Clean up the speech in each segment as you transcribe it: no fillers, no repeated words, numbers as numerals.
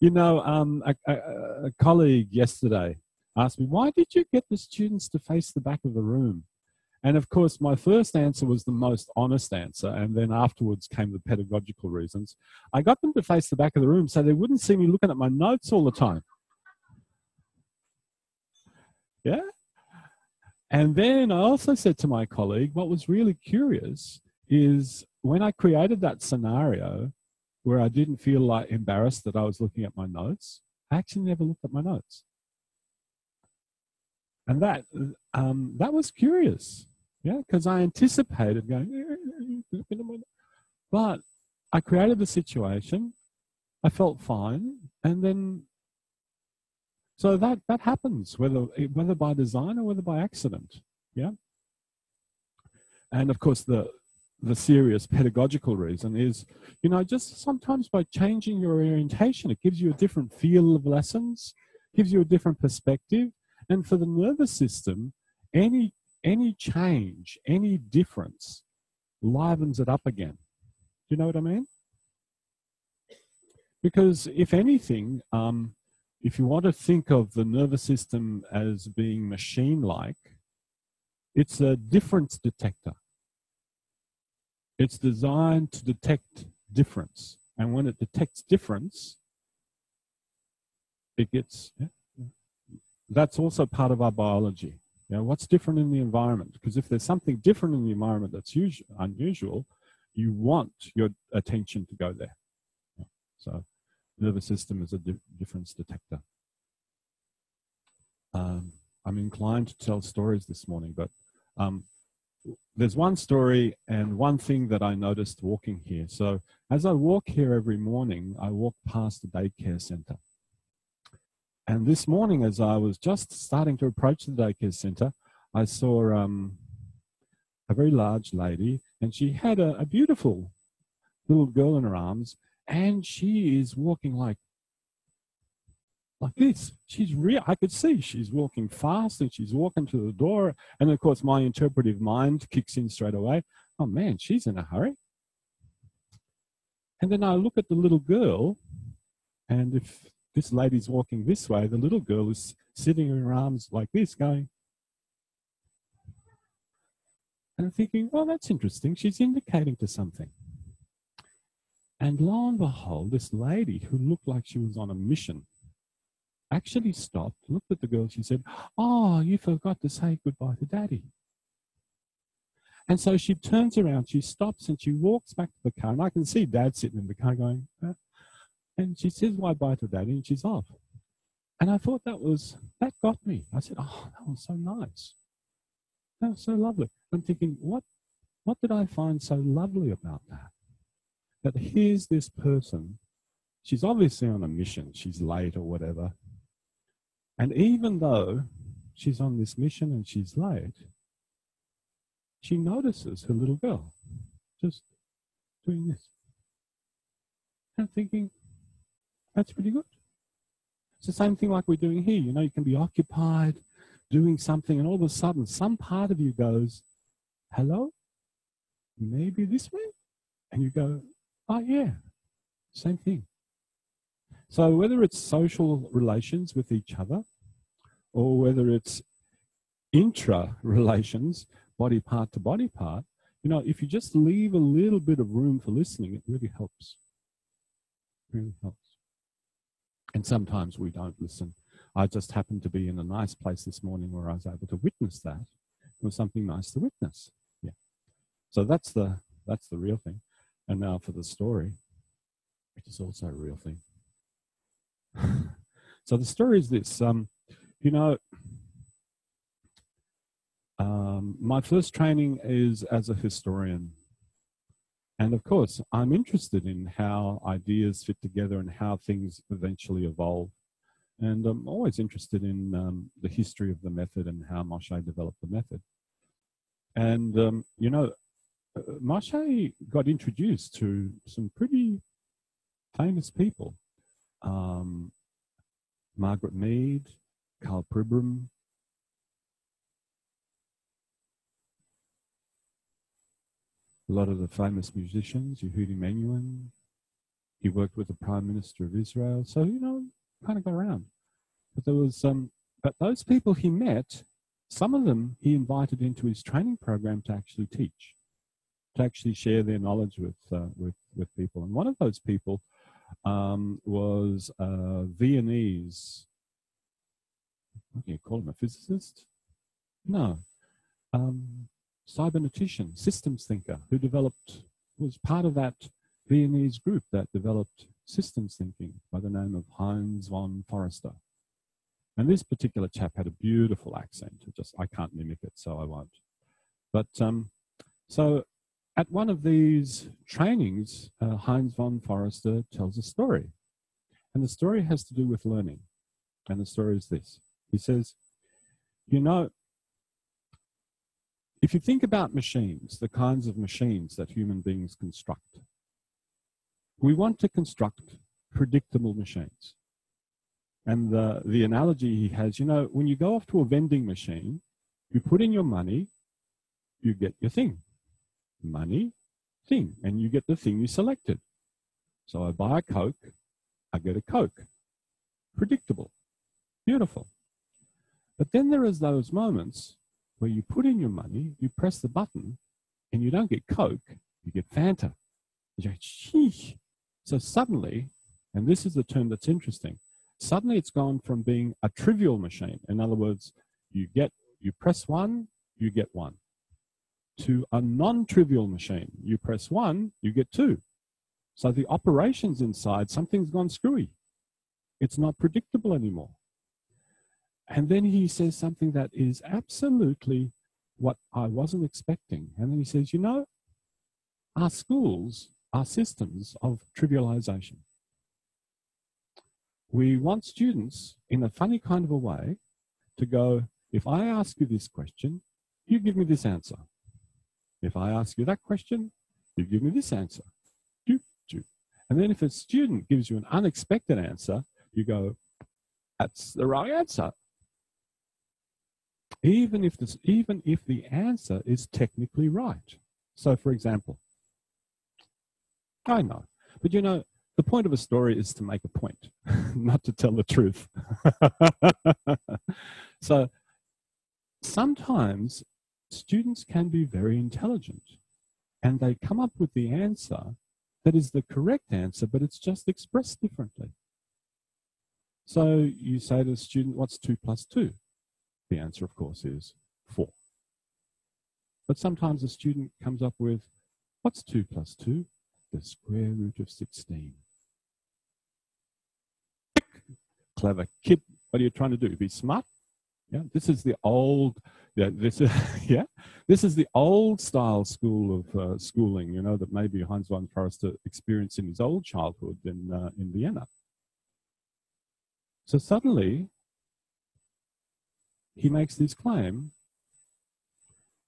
You know, a colleague yesterday asked me, why did you get the students to face the back of the room? And of course, my first answer was the most honest answer. And then afterwards came the pedagogical reasons. I got them to face the back of the room so they wouldn't see me looking at my notes all the time. Yeah. And then I also said to my colleague, what was really curious is when I created that scenario where I didn't feel like embarrassed that I was looking at my notes, I actually never looked at my notes. And that was curious, yeah, because I anticipated going, but I created the situation, I felt fine, and then, so that happens, whether by design or whether by accident, yeah. And of course, the serious pedagogical reason is, you know, just sometimes by changing your orientation, it gives you a different feel of lessons, gives you a different perspective. And for the nervous system, any change, any difference livens it up again. Do you know what I mean? Because if anything, if you want to think of the nervous system as being machine-like, it's a difference detector. It's designed to detect difference. And when it detects difference, it gets, yeah, that's also part of our biology. You know, what's different in the environment? Because if there's something different in the environment that's unusual, you want your attention to go there. Yeah. So nervous system is a difference detector. I'm inclined to tell stories this morning, but there's one story and one thing that I noticed walking here. So as I walk here every morning, I walk past the daycare center. And this morning, as I was just starting to approach the daycare center, I saw a very large lady, and she had a beautiful little girl in her arms, and she is walking like this. She's real. I could see she's walking fast, and she's walking to the door. And of course, my interpretive mind kicks in straight away. Oh man, she's in a hurry. And then I look at the little girl, and if this lady's walking this way, the little girl is sitting in her arms like this, going. And I'm thinking, oh, that's interesting. She's indicating to something. And lo and behold, this lady who looked like she was on a mission actually stopped, looked at the girl, she said, oh, you forgot to say goodbye to Daddy. And so she turns around, she stops, and she walks back to the car. And I can see Dad sitting in the car going, and she says bye to Daddy, and she's off. And I thought that got me. I said, oh, that was so nice. That was so lovely. I'm thinking, what did I find so lovely about that? That here's this person, she's obviously on a mission, she's late or whatever. And even though she's on this mission and she's late, she notices her little girl just doing this. And I'm thinking, that's pretty good. It's the same thing like we're doing here. You know, you can be occupied doing something, and all of a sudden some part of you goes, hello, maybe this way? And you go, oh yeah, same thing. So whether it's social relations with each other, or whether it's intra-relations, body part to body part, you know, if you just leave a little bit of room for listening, it really helps. Really helps. And sometimes we don't listen. I just happened to be in a nice place this morning where I was able to witness that. It was something nice to witness. Yeah. So that's the real thing. And now for the story, which is also a real thing. So the story is this. You know, my first training is as a historian. And of course, I'm interested in how ideas fit together and how things eventually evolve. And I'm always interested in the history of the method and how Moshe developed the method. And, you know, Moshe got introduced to some pretty famous people. Margaret Mead, Carl Pribram, a lot of the famous musicians, Yehudi Menuhin, He worked with the Prime Minister of Israel. So, you know, kind of got around. But there was, but those people he met, some of them he invited into his training program to actually teach, to actually share their knowledge with people. And one of those people was a Viennese, what do you call him, a physicist? No, cybernetician, systems thinker, who was part of that Viennese group that developed systems thinking by the name of Heinz von Forrester. And this particular chap had a beautiful accent. I can't mimic it, so I won't. But so at one of these trainings, Heinz von Forrester tells a story. And the story has to do with learning. And the story is this. He says, you know, if you think about machines, the kinds of machines that human beings construct, we want to construct predictable machines. And the analogy he has, you know, when you go off to a vending machine, you put in your money, you get your thing. Money, thing, and you get the thing you selected. So I buy a Coke, I get a Coke. Predictable, beautiful. But then there is those moments where you put in your money, you press the button, and you don't get Coke, you get Fanta. You go, sheesh. So suddenly, and this is the term that's interesting, suddenly it's gone from being a trivial machine. In other words, you press one, you get one. To a non-trivial machine. You press one, you get two. So the operations inside, something's gone screwy. It's not predictable anymore. And then he says something that is absolutely what I wasn't expecting. And then he says, you know, our schools are systems of trivialization. We want students, in a funny kind of a way, to go, if I ask you this question, you give me this answer. If I ask you that question, you give me this answer. And then if a student gives you an unexpected answer, you go, that's the wrong answer. Even if the answer is technically right. So for example, I know, but you know, the point of a story is to make a point, not to tell the truth. So sometimes students can be very intelligent and they come up with the answer that is the correct answer, but it's just expressed differently. So you say to the student, what's 2 plus 2? The answer, of course, is 4. But sometimes a student comes up with, what's 2 plus 2? The square root of 16. Clever kid. What are you trying to do? Be smart? Yeah, this is the old, this is the old style school of schooling, you know, that maybe Heinz von Forrester experienced in his old childhood in Vienna. So suddenly, he makes this claim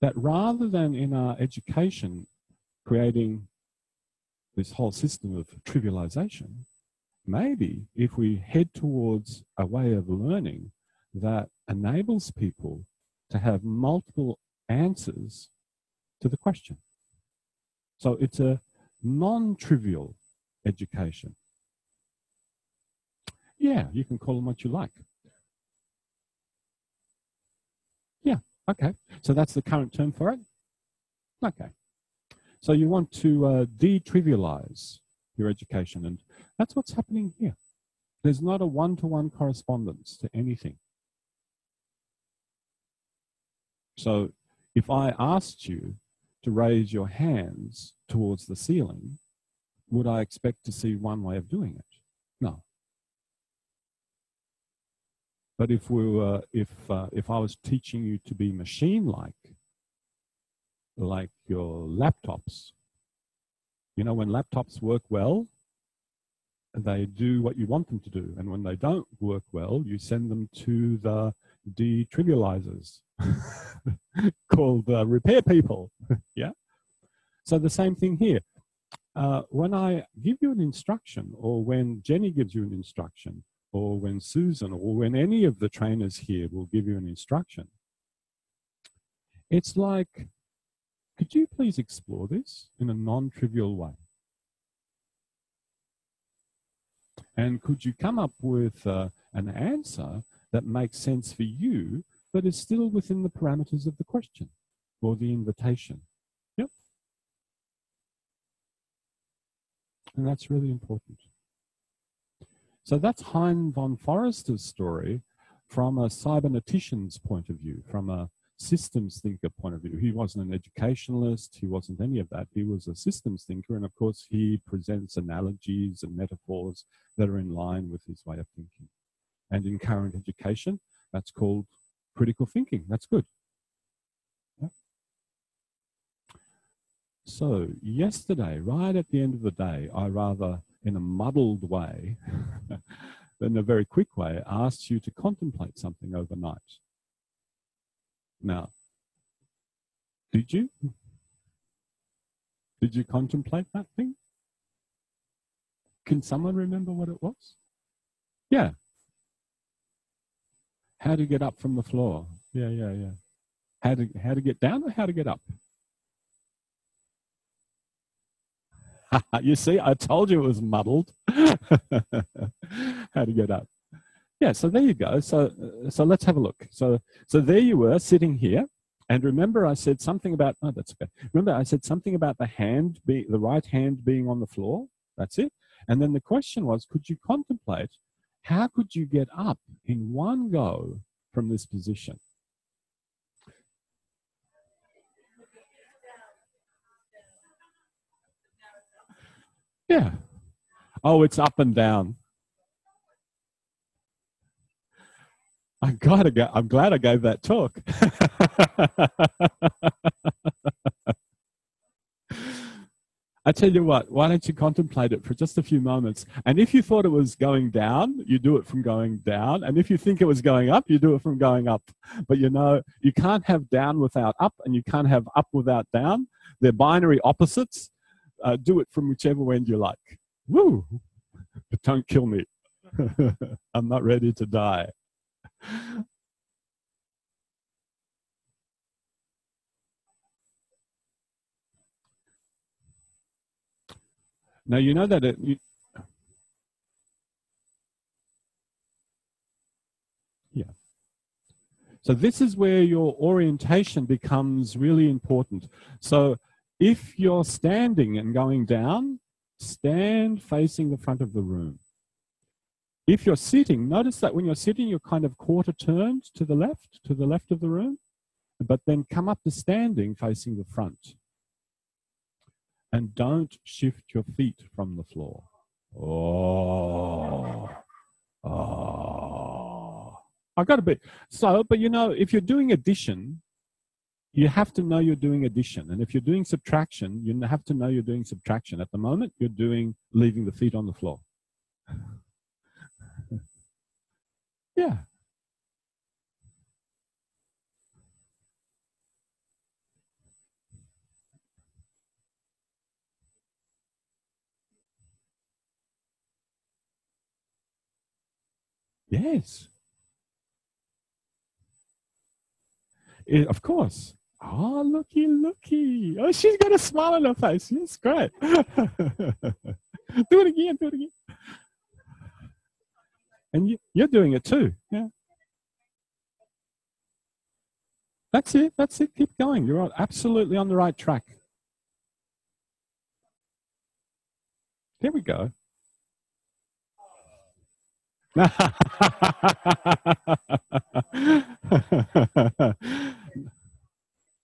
that rather than in our education creating this whole system of trivialization, maybe if we head towards a way of learning that enables people to have multiple answers to the question. So it's a non-trivial education. Yeah, you can call them what you like. Yeah, okay. So that's the current term for it? Okay. So you want to de-trivialize your education, and that's what's happening here. There's not a one-to-one correspondence to anything. So if I asked you to raise your hands towards the ceiling, would I expect to see one way of doing it? No. But if I was teaching you to be machine-like, like your laptops, you know, when laptops work well, they do what you want them to do. And when they don't work well, you send them to the de-trivializers called repair people. Yeah. So the same thing here. When I give you an instruction, or when Jenny gives you an instruction, or when Susan, or when any of the trainers here will give you an instruction, it's like, could you please explore this in a non-trivial way? And could you come up with an answer that makes sense for you, but is still within the parameters of the question or the invitation? Yep. And that's really important. So that's Hein von Forrester's story from a cybernetician's point of view, from a systems thinker point of view. He wasn't an educationalist, he wasn't any of that. He was a systems thinker, and of course he presents analogies and metaphors that are in line with his way of thinking. And in current education, that's called critical thinking. That's good. Yeah. So yesterday, right at the end of the day, I rather, in a muddled way, in a very quick way, asked you to contemplate something overnight. Now, did you? Did you contemplate that thing? Can someone remember what it was? Yeah. How to get up from the floor. Yeah. How to get down or how to get up? You see, I told you it was muddled. How to get up. Yeah, so there you go. So let's have a look. So there you were sitting here. And remember I said something about, oh, that's okay. Remember I said something about the right hand being on the floor. That's it. And then the question was, could you contemplate, how could you get up in one go from this position? Yeah. Oh, it's up and down. I'm glad I gave that talk. I tell you what, why don't you contemplate it for just a few moments? And if you thought it was going down, you do it from going down. And if you think it was going up, you do it from going up. But you know, you can't have down without up, and you can't have up without down. They're binary opposites. Do it from whichever end you like. Woo! But don't kill me. I'm not ready to die. Now, you know that yeah. So this is where your orientation becomes really important. So if you're standing and going down, stand facing the front of the room. If you're sitting, notice that when you're sitting, you're kind of quarter turned to the left of the room, but then come up to standing facing the front. And don't shift your feet from the floor. I've got to be. So, but you know, if you're doing addition, you have to know you're doing addition. And if you're doing subtraction, you have to know you're doing subtraction. At the moment, you're leaving the feet on the floor. Yeah. Yes. Of course. Oh, looky. Oh, she's got a smile on her face. Yes, great. Do it again. And you're doing it too. Yeah. That's it. Keep going. You're absolutely on the right track. There we go.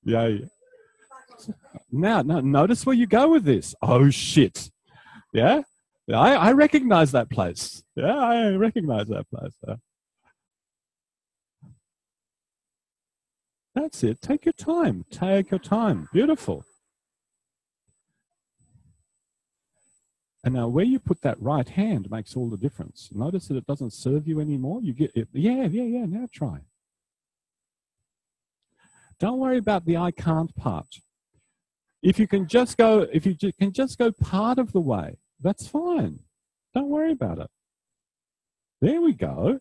Yeah. Now, notice where you go with this. Oh, shit. Yeah? I recognize that place. Yeah, I recognize that place. That's it. Take your time. Beautiful. And now where you put that right hand makes all the difference. Notice that it doesn't serve you anymore. You get it. Yeah. Now try. Don't worry about the I can't part. If you can just go part of the way, that's fine. Don't worry about it. There we go.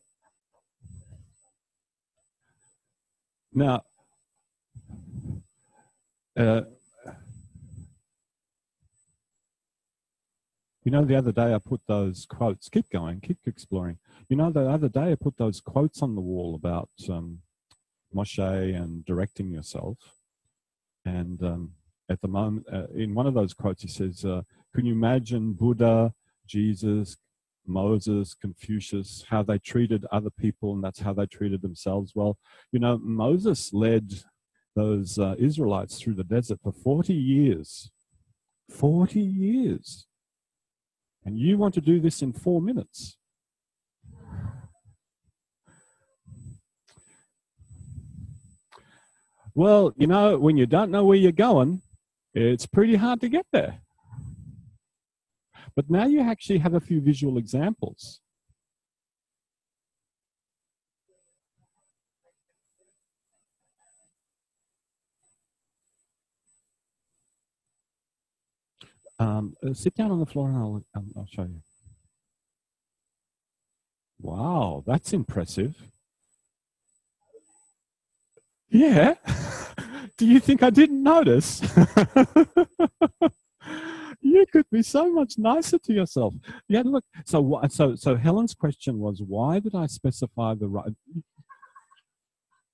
Now, You know, the other day I put those quotes, keep going, keep exploring. You know, the other day I put those quotes on the wall about Moshe and directing yourself. And at the moment, in one of those quotes, he says, can you imagine Buddha, Jesus, Moses, Confucius, how they treated other people, and that's how they treated themselves? Well, you know, Moses led those Israelites through the desert for 40 years. 40 years. And you want to do this in 4 minutes. Well, you know, when you don't know where you're going, it's pretty hard to get there. But now you actually have a few visual examples. Sit down on the floor and I'll show you. Wow, that's impressive. Yeah. Do you think I didn't notice? You could be so much nicer to yourself. Yeah, look. So Helen's question was, why did I specify the right?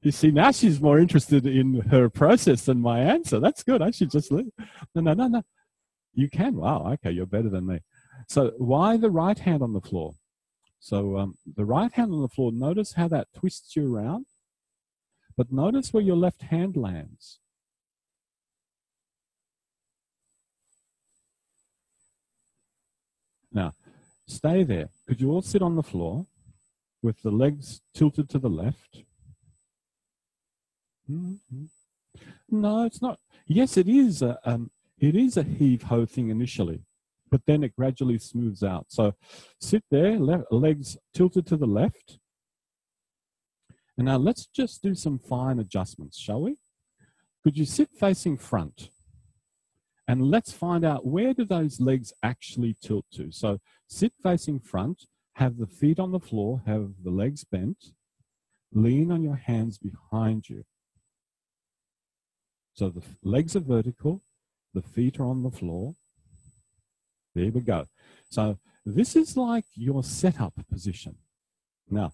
You see, now she's more interested in her process than my answer. That's good. I should just leave. No. You can. Wow. Okay, you're better than me. So why the right hand on the floor? So the right hand on the floor, notice how that twists you around. But notice where your left hand lands. Now, stay there. Could you all sit on the floor with the legs tilted to the left? Mm-hmm. No, it's not. Yes, it is a heave-ho thing initially, but then it gradually smooths out. So sit there, legs tilted to the left. And now let's just do some fine adjustments, shall we? Could you sit facing front? And let's find out, where do those legs actually tilt to? So sit facing front, have the feet on the floor, have the legs bent, lean on your hands behind you. So the legs are vertical, the feet are on the floor. There we go. So this is like your setup position. Now,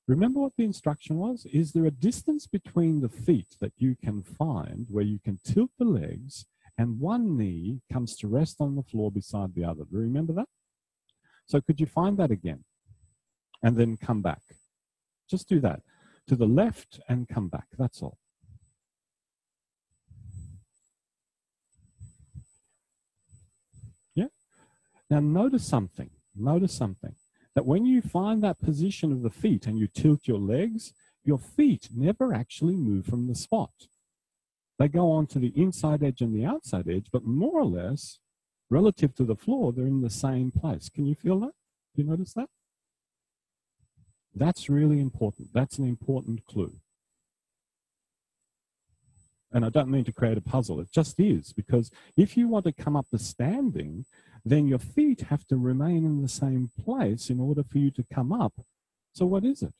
remember what the instruction was? Is there a distance between the feet that you can find where you can tilt the legs and one knee comes to rest on the floor beside the other? Do you remember that? So could you find that again? And then come back. Just do that. To the left and come back. That's all. Yeah? Now notice something. Notice something. That when you find that position of the feet and you tilt your legs, your feet never actually move from the spot. They go on to the inside edge and the outside edge, but more or less, relative to the floor, they're in the same place. Can you feel that? Do you notice that? That's really important. That's an important clue. And I don't mean to create a puzzle. It just is, because if you want to come up to standing, then your feet have to remain in the same place in order for you to come up. So what is it?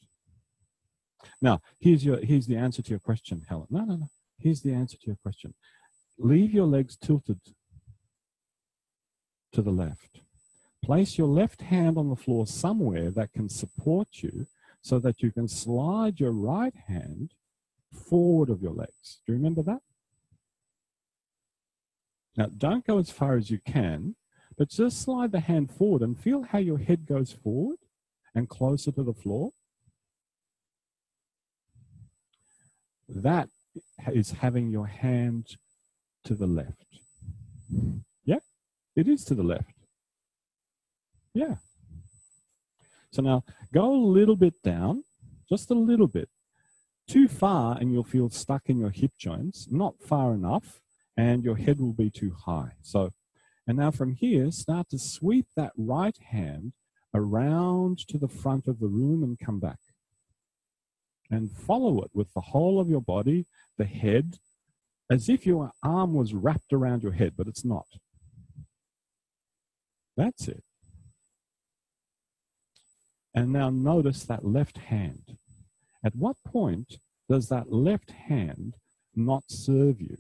Now, here's the answer to your question, Helen. No. Here's the answer to your question. Leave your legs tilted to the left. Place your left hand on the floor somewhere that can support you so that you can slide your right hand forward of your legs. Do you remember that? Now, don't go as far as you can, but just slide the hand forward and feel how your head goes forward and closer to the floor. That is having your hand to the left. Yeah, it is to the left. Yeah. So now go a little bit down, just a little bit. Too far and you'll feel stuck in your hip joints, not far enough, and your head will be too high. So, and now from here, start to sweep that right hand around to the front of the room and come back. And follow it with the whole of your body, the head, as if your arm was wrapped around your head, but it's not. That's it. And now notice that left hand. At what point does that left hand not serve you?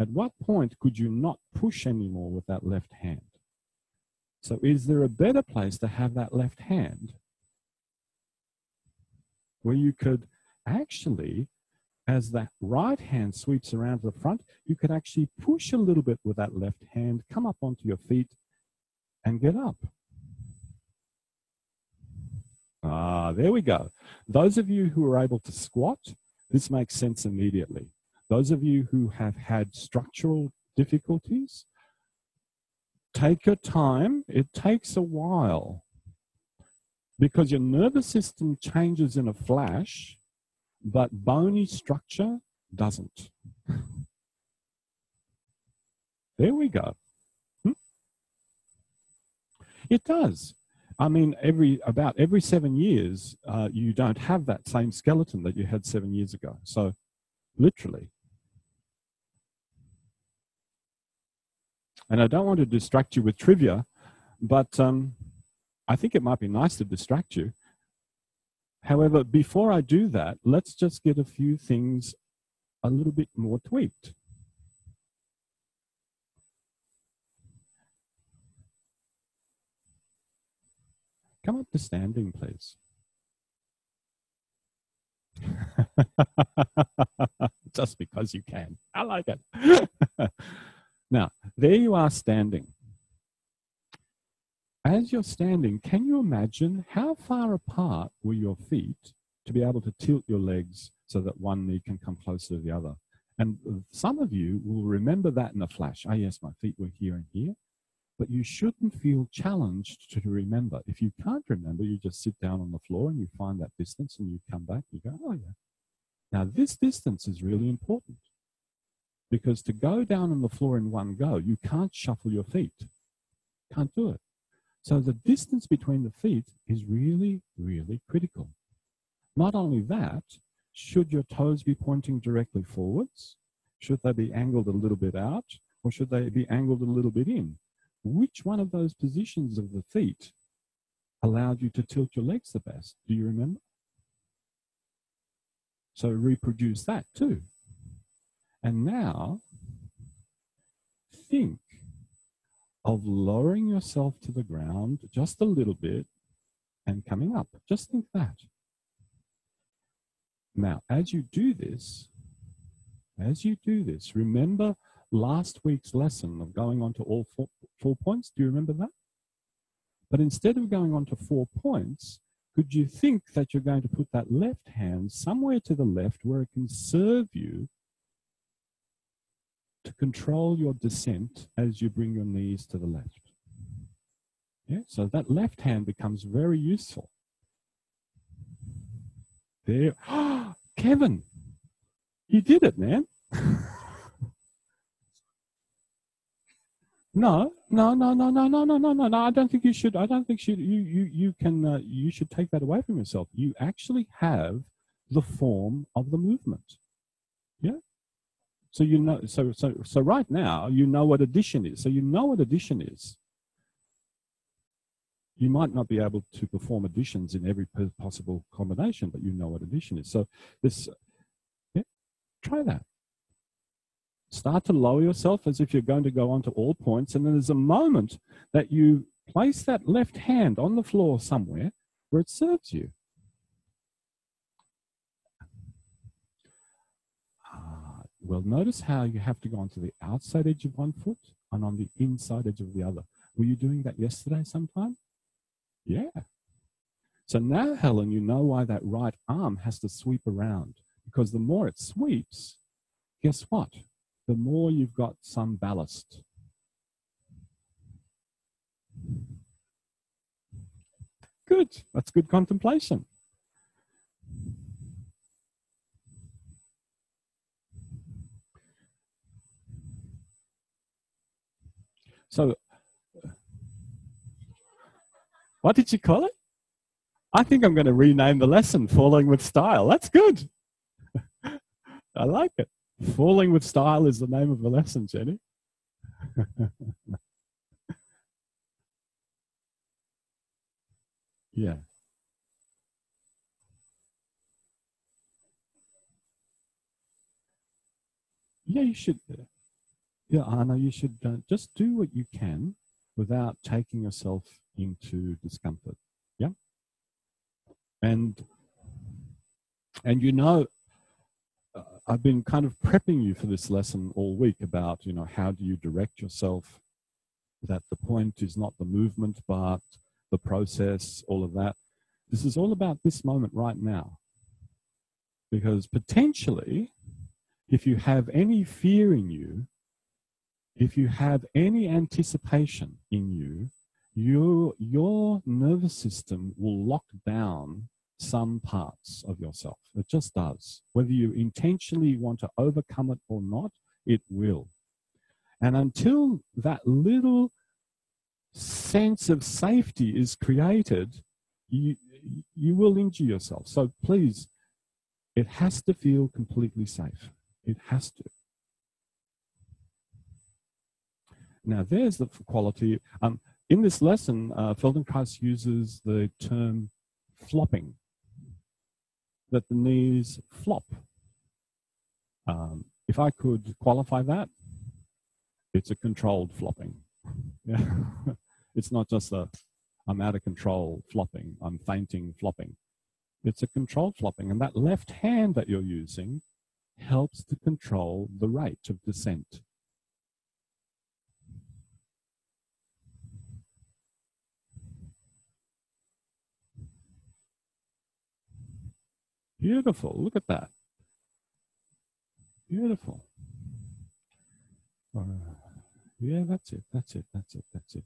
At what point could you not push anymore with that left hand? So is there a better place to have that left hand where you could actually, as that right hand sweeps around to the front, you could actually push a little bit with that left hand, come up onto your feet and get up. Ah, there we go. Those of you who are able to squat, this makes sense immediately. Those of you who have had structural difficulties, take your time. It takes a while because your nervous system changes in a flash, but bony structure doesn't. There we go. It does. I mean, about every 7 years, you don't have that same skeleton that you had 7 years ago. So, literally. And I don't want to distract you with trivia, but I think it might be nice to distract you. However, before I do that, let's just get a few things a little bit more tweaked. Come up to standing, please. Just because you can. I like it. Now, there you are standing. As you're standing, can you imagine how far apart were your feet to be able to tilt your legs so that one knee can come closer to the other? And some of you will remember that in a flash. Oh, yes, my feet were here and here. But you shouldn't feel challenged to remember. If you can't remember, you just sit down on the floor and you find that distance and you come back, you go, oh, yeah. Now, this distance is really important because to go down on the floor in one go, you can't shuffle your feet. Can't do it. So the distance between the feet is really, really critical. Not only that, should your toes be pointing directly forwards? Should they be angled a little bit out? Or should they be angled a little bit in? Which one of those positions of the feet allowed you to tilt your legs the best? Do you remember? So reproduce that too. And now think of lowering yourself to the ground just a little bit and coming up. Just think that. Now, as you do this, remember last week's lesson of going on to all four points? Do you remember that? But instead of going on to 4 points, could you think that you're going to put that left hand somewhere to the left where it can serve you to control your descent as you bring your knees to the left? Yeah, so that left hand becomes very useful. There. Oh, Kevin, you did it, man. No. I don't think you should. I don't think you should take that away from yourself. You actually have the form of the movement. Yeah. So you know. So right now you know what addition is. So you know what addition is. You might not be able to perform additions in every possible combination, but you know what addition is. So this. Yeah, try that. Start to lower yourself as if you're going to go on to all points. And then there's a moment that you place that left hand on the floor somewhere where it serves you. Well, notice how you have to go onto the outside edge of one foot and on the inside edge of the other. Were you doing that yesterday sometime? Yeah. So now, Helen, you know why that right arm has to sweep around. Because the more it sweeps, guess what? The more you've got some ballast. Good. That's good contemplation. So, what did you call it? I think I'm going to rename the lesson Falling with Style. That's good. I like it. Falling with Style is the name of the lesson, Jenny. Yeah. Yeah, you should. Yeah, Anna, you should just do what you can. without taking yourself into discomfort. Yeah? And you know, I've been kind of prepping you for this lesson all week about, you know, how do you direct yourself, that the point is not the movement, but the process, all of that. This is all about this moment right now. Because potentially, if you have any fear in you, if you have any anticipation in you, your nervous system will lock down some parts of yourself. It just does. Whether you intentionally want to overcome it or not, it will. And until that little sense of safety is created, you will injure yourself. So please, it has to feel completely safe. It has to. Now, there's the quality. In this lesson, Feldenkrais uses the term flopping, that the knees flop. If I could qualify that, it's a controlled flopping. Yeah. It's not just I'm out of control flopping, I'm fainting flopping. It's a controlled flopping, and that left hand that you're using helps to control the rate of descent. Beautiful. Look at that. Beautiful. Yeah, that's it. That's it. That's it. That's it.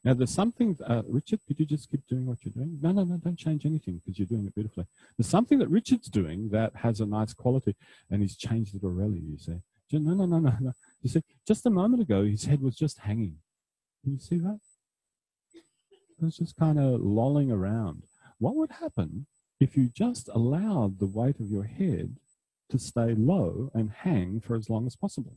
Now, there's something, Richard, could you just keep doing what you're doing? No, don't change anything because you're doing it beautifully. There's something that Richard's doing that has a nice quality, and he's changed it already, you see. No. You see, just a moment ago, his head was just hanging. Can you see that? It was just kind of lolling around. What would happen if you just allowed the weight of your head to stay low and hang for as long as possible?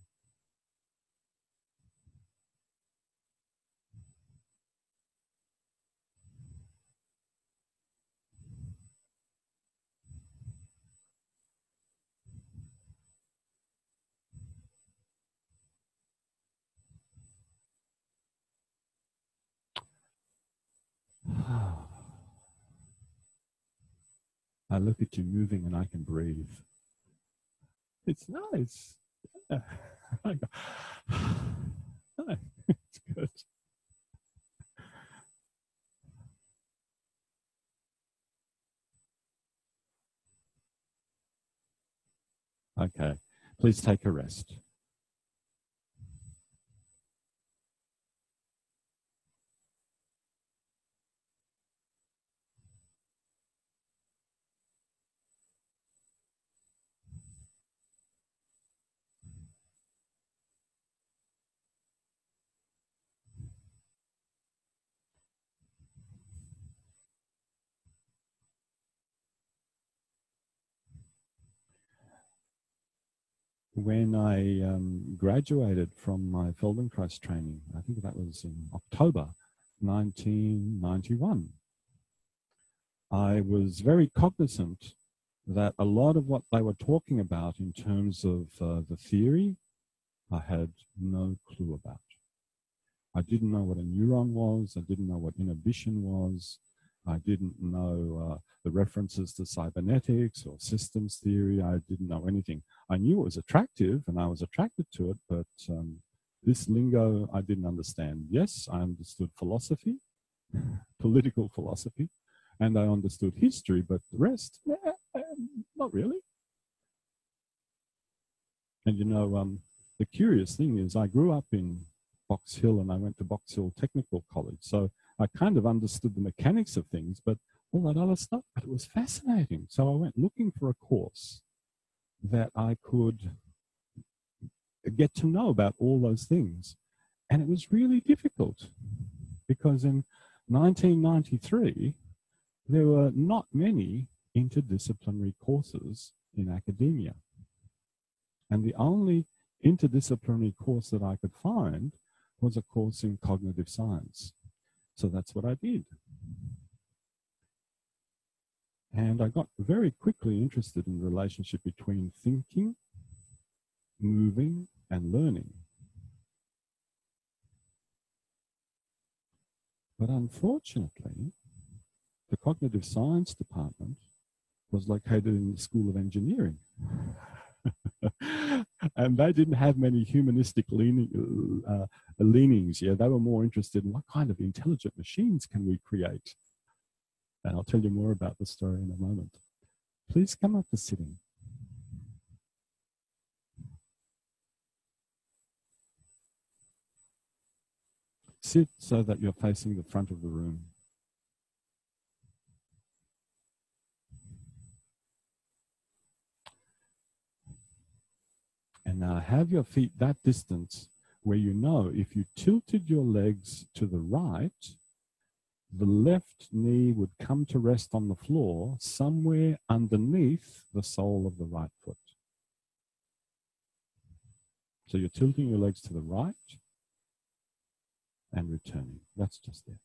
I look at you moving and I can breathe. It's nice. Yeah. It's good. Okay, please take a rest. When I graduated from my Feldenkrais training, I think that was in October 1991, I was very cognizant that a lot of what they were talking about in terms of the theory, I had no clue about. I didn't know what a neuron was. I didn't know what inhibition was. I didn't know the references to cybernetics or systems theory. I didn't know anything. I knew it was attractive and I was attracted to it, but this lingo I didn't understand. Yes, I understood philosophy, political philosophy, and I understood history, but the rest, not really. And you know, the curious thing is I grew up in Box Hill and I went to Box Hill Technical College. So I kind of understood the mechanics of things, but all that other stuff, but it was fascinating. So I went looking for a course that I could get to know about all those things. And it was really difficult because in 1993, there were not many interdisciplinary courses in academia. And the only interdisciplinary course that I could find was a course in cognitive science. So that's what I did. And I got very quickly interested in the relationship between thinking, moving, and learning. But unfortunately, the cognitive science department was located in the School of Engineering. And they didn't have many humanistic leanings. Yeah, they were more interested in what kind of intelligent machines can we create. And I'll tell you more about the story in a moment. Please come up to sitting. Sit so that you're facing the front of the room. And now have your feet that distance where you know if you tilted your legs to the right, the left knee would come to rest on the floor somewhere underneath the sole of the right foot. So you're tilting your legs to the right and returning. That's just it.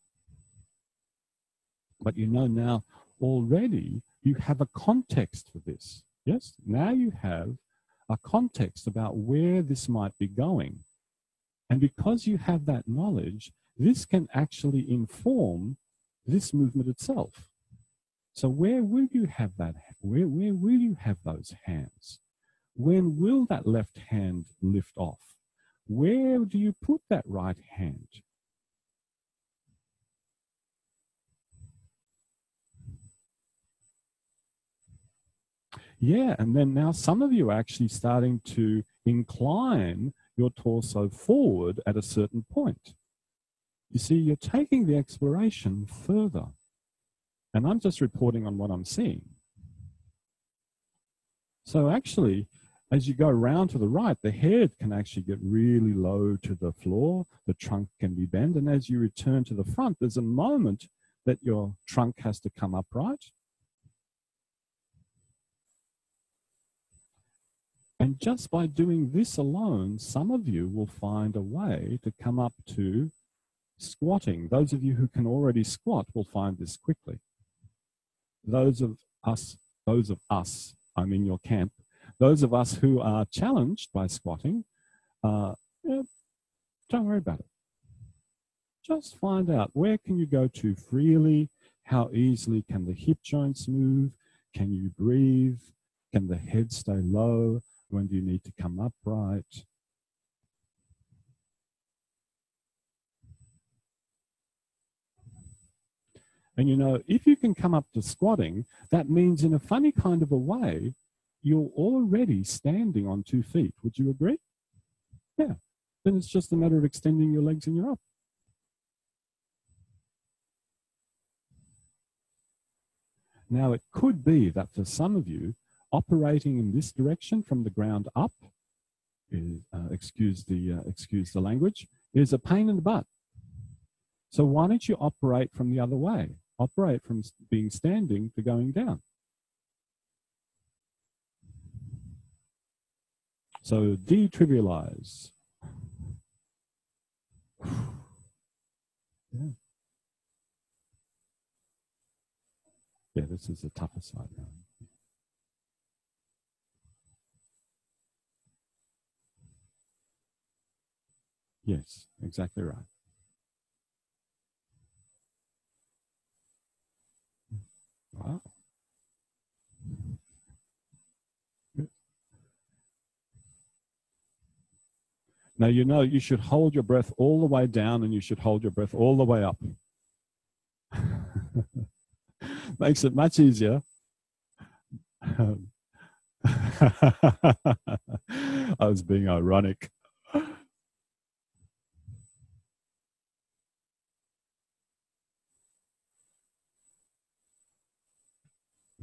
But you know now already you have a context for this. Yes, now you have a context about where this might be going. And because you have that knowledge, this can actually inform this movement itself. So where will you have that? Where will you have those hands? When will that left hand lift off? Where do you put that right hand? Yeah, and then now some of you are actually starting to incline your torso forward at a certain point. You see, you're taking the exploration further. And I'm just reporting on what I'm seeing. So actually, as you go around to the right, the head can actually get really low to the floor. The trunk can be bent. And as you return to the front, there's a moment that your trunk has to come upright. And just by doing this alone, some of you will find a way to come up to squatting. Those of you who can already squat will find this quickly. Those of us, I'm in your camp, those of us who are challenged by squatting, don't worry about it. Just find out where can you go to freely, how easily can the hip joints move, can you breathe, can the head stay low, when do you need to come upright? And you know, if you can come up to squatting, that means in a funny kind of a way, you're already standing on 2 feet. Would you agree? Yeah. Then it's just a matter of extending your legs and you're up. Now, it could be that for some of you, operating in this direction from the ground up, is, excuse the language, is a pain in the butt. So why don't you operate from the other way? Operate from being standing to going down. So detrivialize. Yeah. Yeah, this is the tougher side now. Yes, exactly right. Wow. Now, you know, you should hold your breath all the way down and you should hold your breath all the way up. Makes it much easier. I was being ironic.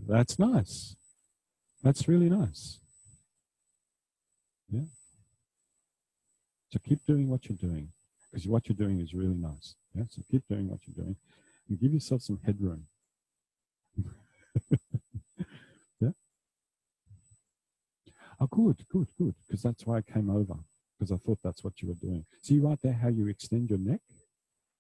That's nice. That's really nice. Yeah. So keep doing what you're doing, because what you're doing is really nice. Yeah. So keep doing what you're doing and give yourself some headroom. Yeah. Oh, good, good, good. Because that's why I came over, because I thought that's what you were doing. See right there how you extend your neck?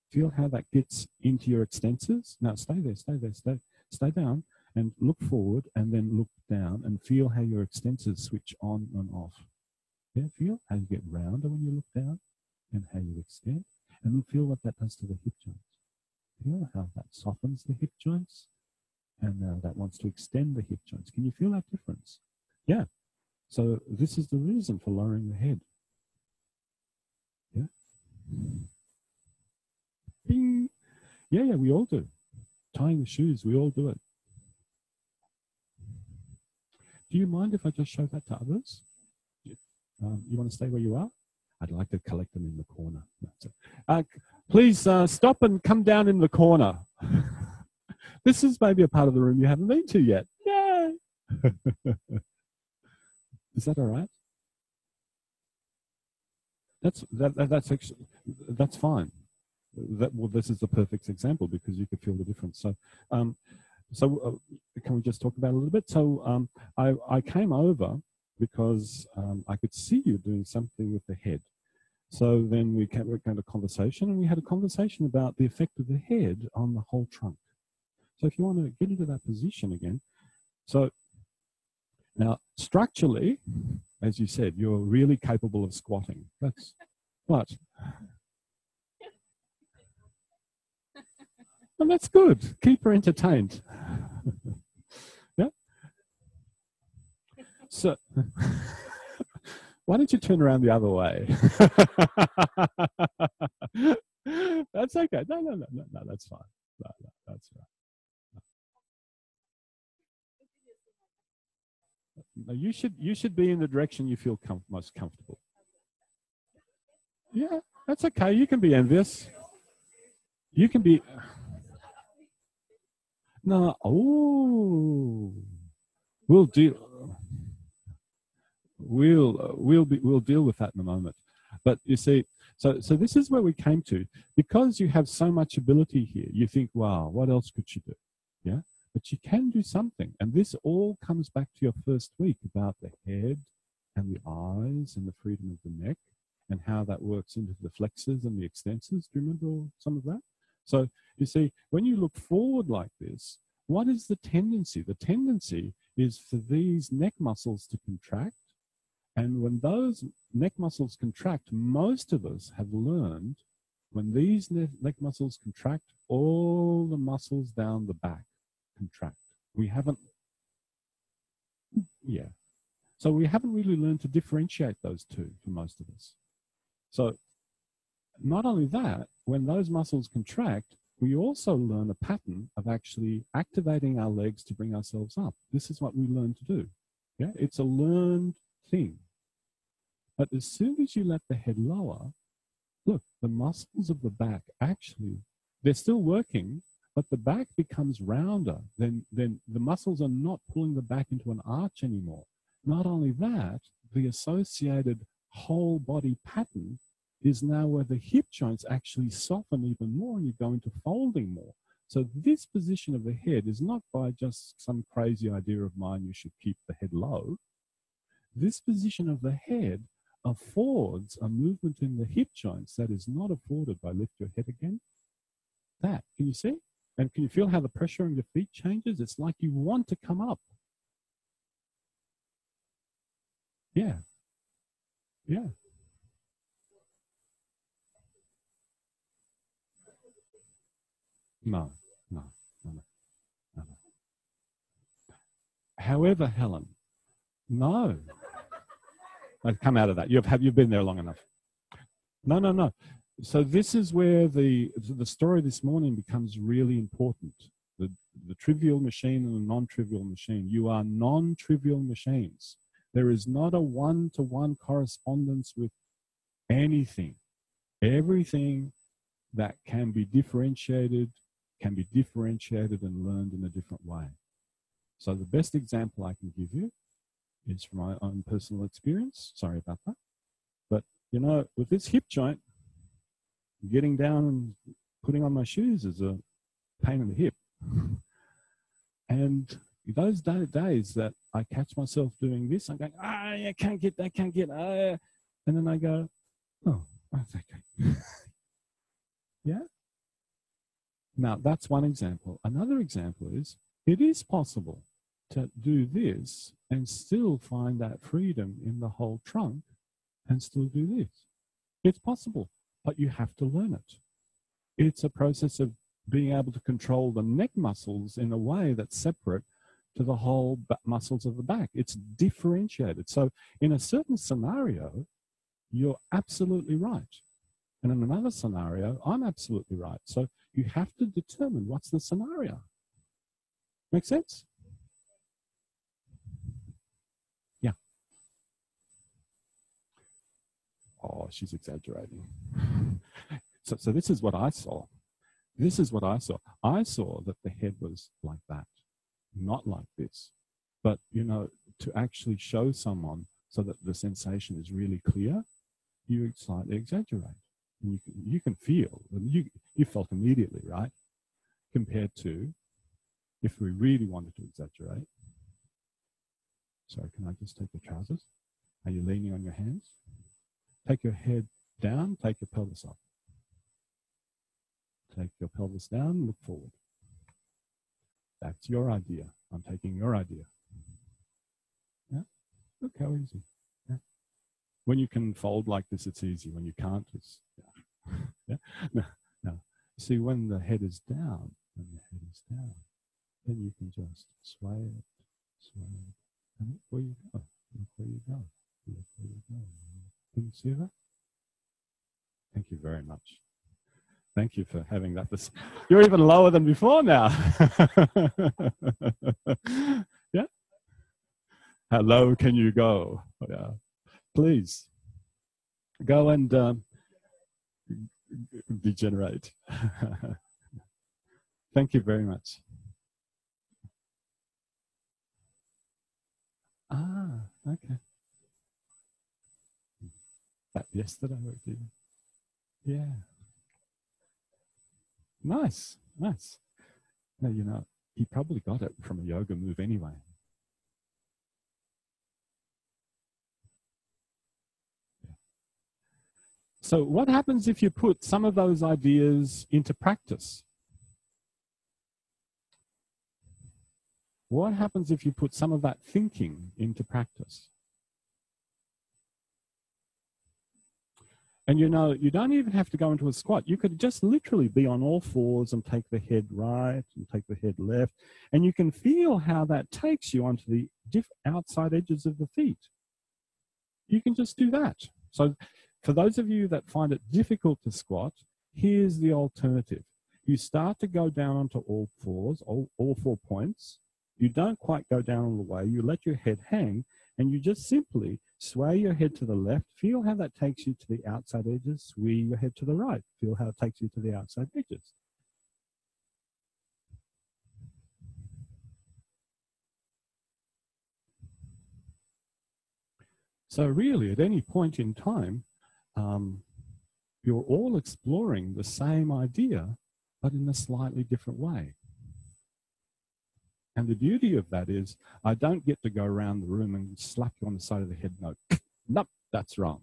Feel how that gets into your extensors? Now stay there, stay down and look forward and then look down and feel how your extensors switch on and off. Yeah, feel how you get rounder when you look down and how you extend. And then feel what that does to the hip joints. Feel how that softens the hip joints, and that wants to extend the hip joints. Can you feel that difference? Yeah. So this is the reason for lowering the head. Yeah. Bing. Yeah, we all do. Tying the shoes, we all do it. Do you mind if I just show that to others? You want to stay where you are? I'd like to collect them in the corner. Please stop and come down in the corner. This is maybe a part of the room you haven't been to yet. Yay! Is that all right? That's fine. Well, this is the perfect example because you could feel the difference. So, can we just talk about it a little bit? So, I came over because I could see you doing something with the head. So then we had a conversation, and we had a conversation about the effect of the head on the whole trunk. So if you want to get into that position again, so now structurally, as you said, you're really capable of squatting. That's what. And that's good. Keep her entertained. Yeah. So. Why don't you turn around the other way? That's okay. No, that's fine. No, that's right. No, you should be in the direction you feel most comfortable. Yeah, that's okay. You can be envious. You can be. No. Oh, we'll deal. We'll deal with that in a moment. But you see, so this is where we came to. Because you have so much ability here, you think, wow, what else could you do? Yeah, but you can do something. And this all comes back to your first week about the head and the eyes and the freedom of the neck and how that works into the flexors and the extensors. Do you remember some of that? So you see, when you look forward like this, what is the tendency? The tendency is for these neck muscles to contract. And when those neck muscles contract, most of us have learned when these neck muscles contract, all the muscles down the back contract. We haven't, yeah. So we haven't really learned to differentiate those two for most of us. So not only that, when those muscles contract, we also learn a pattern of actually activating our legs to bring ourselves up. This is what we learn to do. Yeah, it's a learned thing. But as soon as you let the head lower, look, the muscles of the back actually, they're still working, but the back becomes rounder. Then the muscles are not pulling the back into an arch anymore. Not only that, the associated whole body pattern is now where the hip joints actually soften even more and you go into folding more. So this position of the head is not by just some crazy idea of mine, you should keep the head low. This position of the head affords a movement in the hip joints that is not afforded by lift your head again. That, can you see? And can you feel how the pressure on your feet changes? It's like you want to come up. Yeah. Yeah. No. However, Helen, no. I've come out of that. You've been there long enough. No. So this is where the story this morning becomes really important. The trivial machine and the non-trivial machine. You are non-trivial machines. There is not a one-to-one correspondence with anything. Everything that can be differentiated and learned in a different way. So the best example I can give you is from my own personal experience. Sorry about that. But, you know, with this hip joint, getting down and putting on my shoes is a pain in the hip. And those days that I catch myself doing this, I'm going, I can't get, and then I go, oh, that's okay. Yeah? Now, that's one example. Another example is, it is possible to do this and still find that freedom in the whole trunk and still do this. It's possible, but you have to learn it. It's a process of being able to control the neck muscles in a way that's separate to the whole muscles of the back. It's differentiated. So in a certain scenario, you're absolutely right. And in another scenario, I'm absolutely right. So you have to determine what's the scenario. Make sense? Yeah. Oh, she's exaggerating. So this is what I saw. This is what I saw. I saw that the head was like that, not like this. But, you know, to actually show someone so that the sensation is really clear, you slightly exaggerate. And you can feel, you felt immediately, right? Compared to if we really wanted to exaggerate. Sorry, can I just take the trousers? Are you leaning on your hands? Take your head down, take your pelvis up. Take your pelvis down, look forward. That's your idea. I'm taking your idea. Yeah? Look how easy. Yeah? When you can fold like this, it's easy. When you can't, it's... Yeah? Yeah? No. See, when the head is down, then you can just sway it, and look where you go. Look where you go. Look where you go. Can you see that? Thank you very much. Thank you for having that. You're even lower than before now. Yeah? How low can you go? Yeah. Please, go and degenerate. Thank you very much. Ah, okay. That yesterday with you. Yeah. Nice, nice. No, you know, he probably got it from a yoga move anyway. Yeah. So what happens if you put some of those ideas into practice? What happens if you put some of that thinking into practice? And you know, you don't even have to go into a squat. You could just literally be on all fours and take the head right and take the head left. And you can feel how that takes you onto the outside edges of the feet. You can just do that. So for those of you that find it difficult to squat, here's the alternative. You start to go down onto all fours, all 4 points. You don't quite go down all the way. You let your head hang, and you just simply sway your head to the left. Feel how that takes you to the outside edges. Sway your head to the right. Feel how it takes you to the outside edges. So really, at any point in time, you're all exploring the same idea, but in a slightly different way. And the beauty of that is I don't get to go around the room and slap you on the side of the head and go, nope, that's wrong.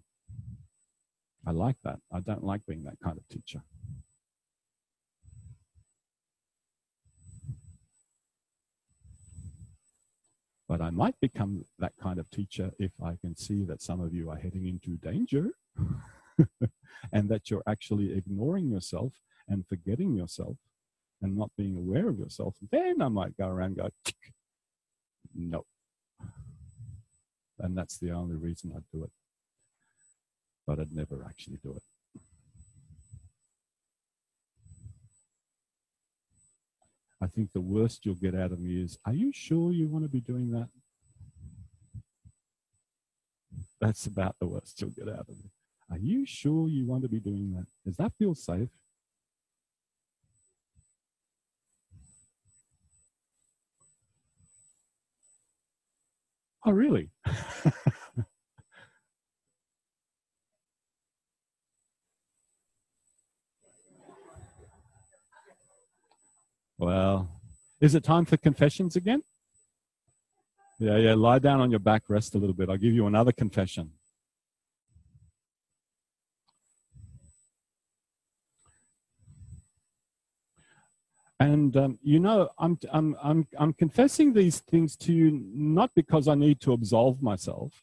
I like that. I don't like being that kind of teacher. But I might become that kind of teacher if I can see that some of you are heading into danger and that you're actually ignoring yourself and forgetting yourself and not being aware of yourself. Then I might go around and go, no. And that's the only reason I'd do it. But I'd never actually do it. I think the worst you'll get out of me is, are you sure you want to be doing that? That's about the worst you'll get out of me. Are you sure you want to be doing that? Does that feel safe? Oh, really? Well, is it time for confessions again? Yeah, lie down on your back, rest a little bit. I'll give you another confession. And you know, I'm confessing these things to you not because I need to absolve myself,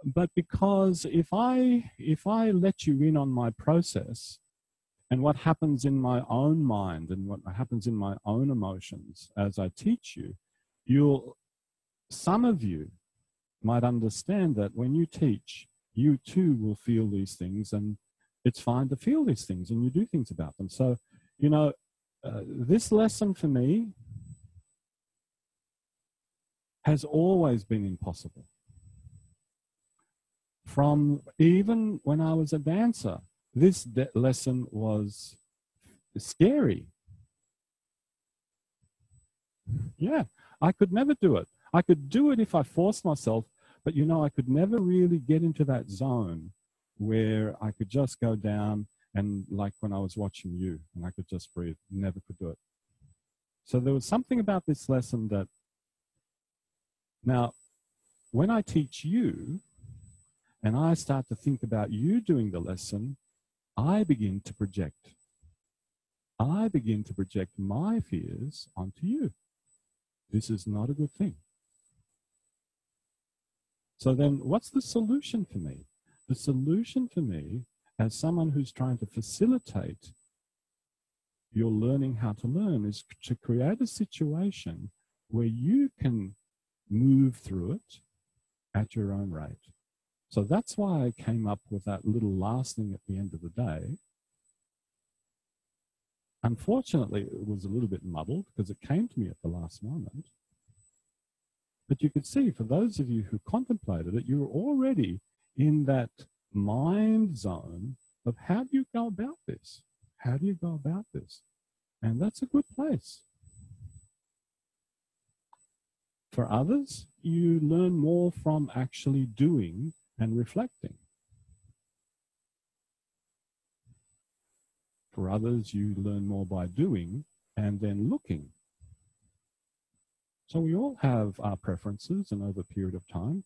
but because if I let you in on my process, And what happens in my own mind and what happens in my own emotions as I teach you, some of you might understand that when you teach, you too will feel these things, and it's fine to feel these things, and you do things about them. So, you know, this lesson for me has always been impossible. From even when I was a dancer, this lesson was scary. Yeah, I could never do it. I could do it if I forced myself, but you know, I could never really get into that zone where I could just go down and like when I was watching you and I could just breathe, never could do it. So there was something about this lesson that now when I teach you and I start to think about you doing the lesson, I begin to project. I begin to project my fears onto you. This is not a good thing. So then what's the solution for me? The solution for me, as someone who's trying to facilitate your learning how to learn, is to create a situation where you can move through it at your own rate. So that's why I came up with that little last thing at the end of the day. Unfortunately, it was a little bit muddled because it came to me at the last moment. But you could see, for those of you who contemplated it, you were already in that mind zone of how do you go about this? How do you go about this? And that's a good place. For others, you learn more from actually doing and reflecting. For others, you learn more by doing and then looking. So we all have our preferences, and over a period of time,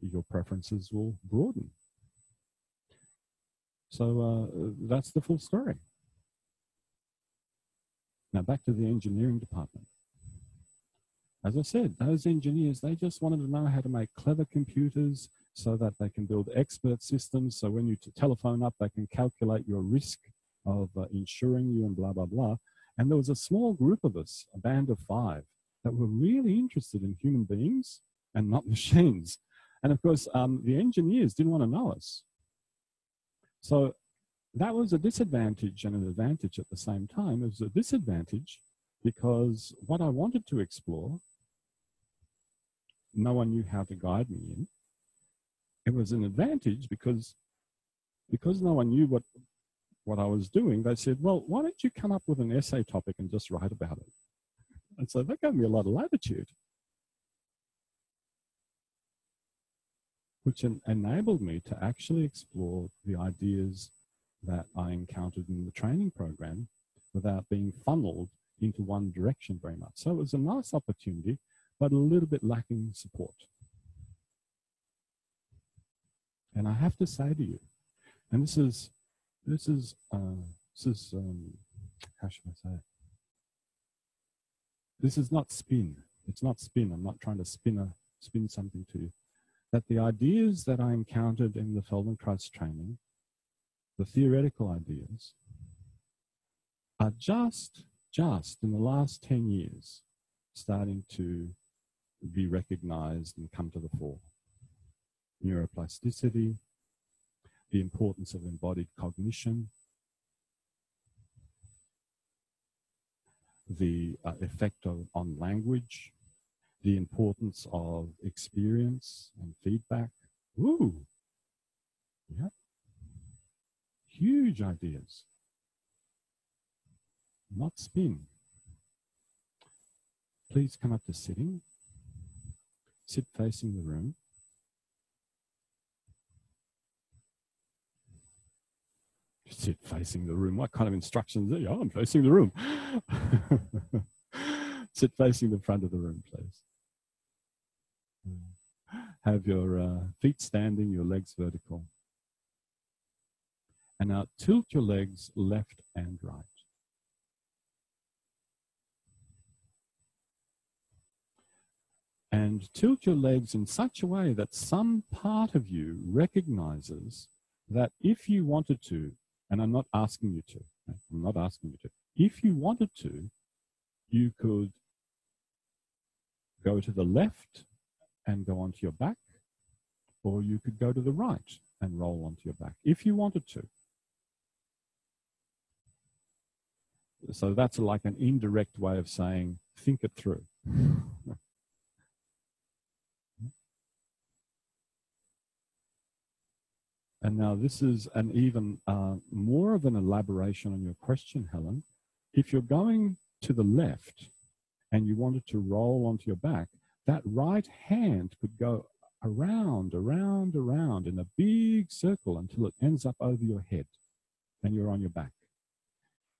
your preferences will broaden. So that's the full story. Now back to the engineering department. As I said, those engineers, they just wanted to know how to make clever computers so that they can build expert systems. So when you telephone up, they can calculate your risk of insuring you and blah, blah, blah. And there was a small group of us, a band of 5, that were really interested in human beings and not machines. And of course, the engineers didn't want to know us. So that was a disadvantage and an advantage at the same time. It was a disadvantage because what I wanted to explore, no one knew how to guide me in. It was an advantage because no one knew what I was doing. They said, well, why don't you come up with an essay topic and just write about it? And so that gave me a lot of latitude, which enabled me to actually explore the ideas that I encountered in the training program without being funneled into one direction very much. So it was a nice opportunity, but a little bit lacking support. And I have to say to you, and this is how should I say it? This is not spin. It's not spin. I'm not trying to spin something to you. That the ideas that I encountered in the Feldenkrais training, the theoretical ideas, are just in the last 10 years starting to be recognized and come to the fore. Neuroplasticity, the importance of embodied cognition, the effect on language, the importance of experience and feedback. Ooh, yeah, huge ideas. Not spin. Please come up to sitting. Sit facing the room. Sit facing the room. What kind of instructions are you? Oh, I'm facing the room. Sit facing the front of the room, please. Have your feet standing, your legs vertical. And now tilt your legs left and right. And tilt your legs in such a way that some part of you recognizes that if you wanted to, And I'm not asking you to. I'm not asking you to. If you wanted to, you could go to the left and go onto your back, or you could go to the right and roll onto your back, if you wanted to. So that's like an indirect way of saying, think it through. And now this is an even more of an elaboration on your question, Helen. If you're going to the left and you wanted to roll onto your back, that right hand could go around, around, around in a big circle until it ends up over your head and you're on your back.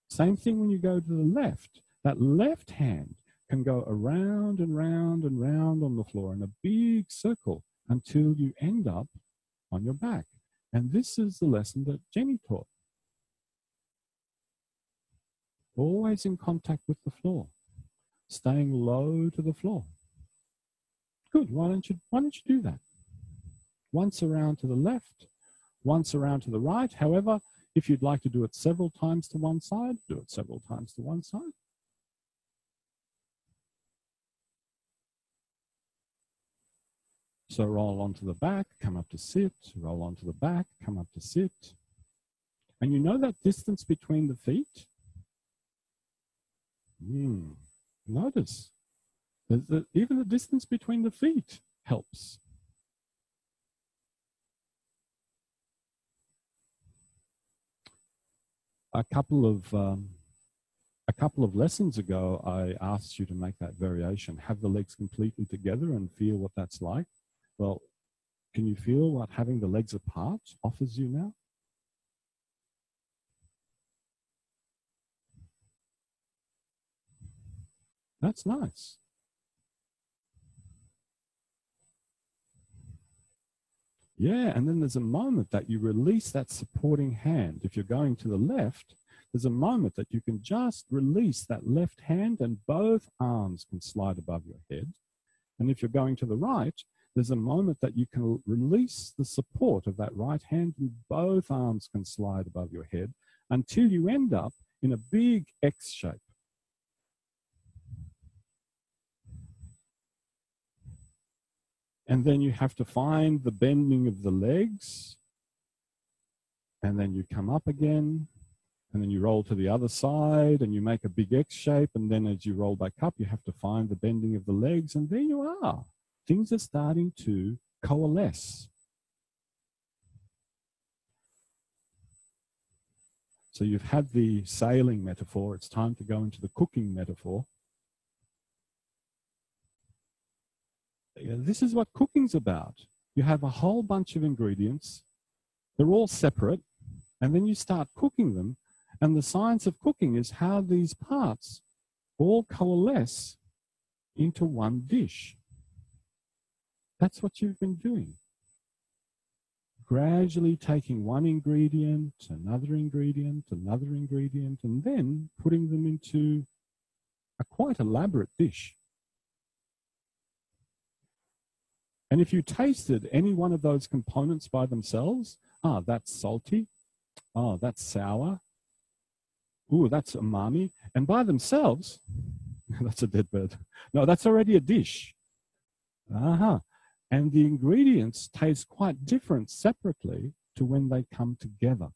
Same thing when you go to the left. That left hand can go around and round and round on the floor in a big circle until you end up on your back. And this is the lesson that Jenny taught. Always in contact with the floor, staying low to the floor. Good, why don't you do that? Once around to the left, once around to the right. However, if you'd like to do it several times to one side, do it several times to one side. So roll onto the back, come up to sit, roll onto the back, come up to sit. And you know that distance between the feet? Notice, even the distance between the feet helps. A couple of lessons ago, I asked you to make that variation, have the legs completely together and feel what that's like. Well, can you feel what having the legs apart offers you now? That's nice. Yeah, and then there's a moment that you release that supporting hand. If you're going to the left, there's a moment that you can just release that left hand and both arms can slide above your head. And if you're going to the right, there's a moment that you can release the support of that right hand and both arms can slide above your head until you end up in a big X shape. And then you have to find the bending of the legs. And then you come up again. And then you roll to the other side and you make a big X shape. And then as you roll back up, you have to find the bending of the legs. And there you are. Things are starting to coalesce. So you've had the sailing metaphor. It's time to go into the cooking metaphor. This is what cooking's about. You have a whole bunch of ingredients. They're all separate. And then you start cooking them. And the science of cooking is how these parts all coalesce into one dish. That's what you've been doing. Gradually taking one ingredient, another ingredient, another ingredient, and then putting them into a quite elaborate dish. And if you tasted any one of those components by themselves, that's salty, that's sour, that's umami, and by themselves, that's a dead bird. No, that's already a dish. And the ingredients taste quite different separately to when they come together.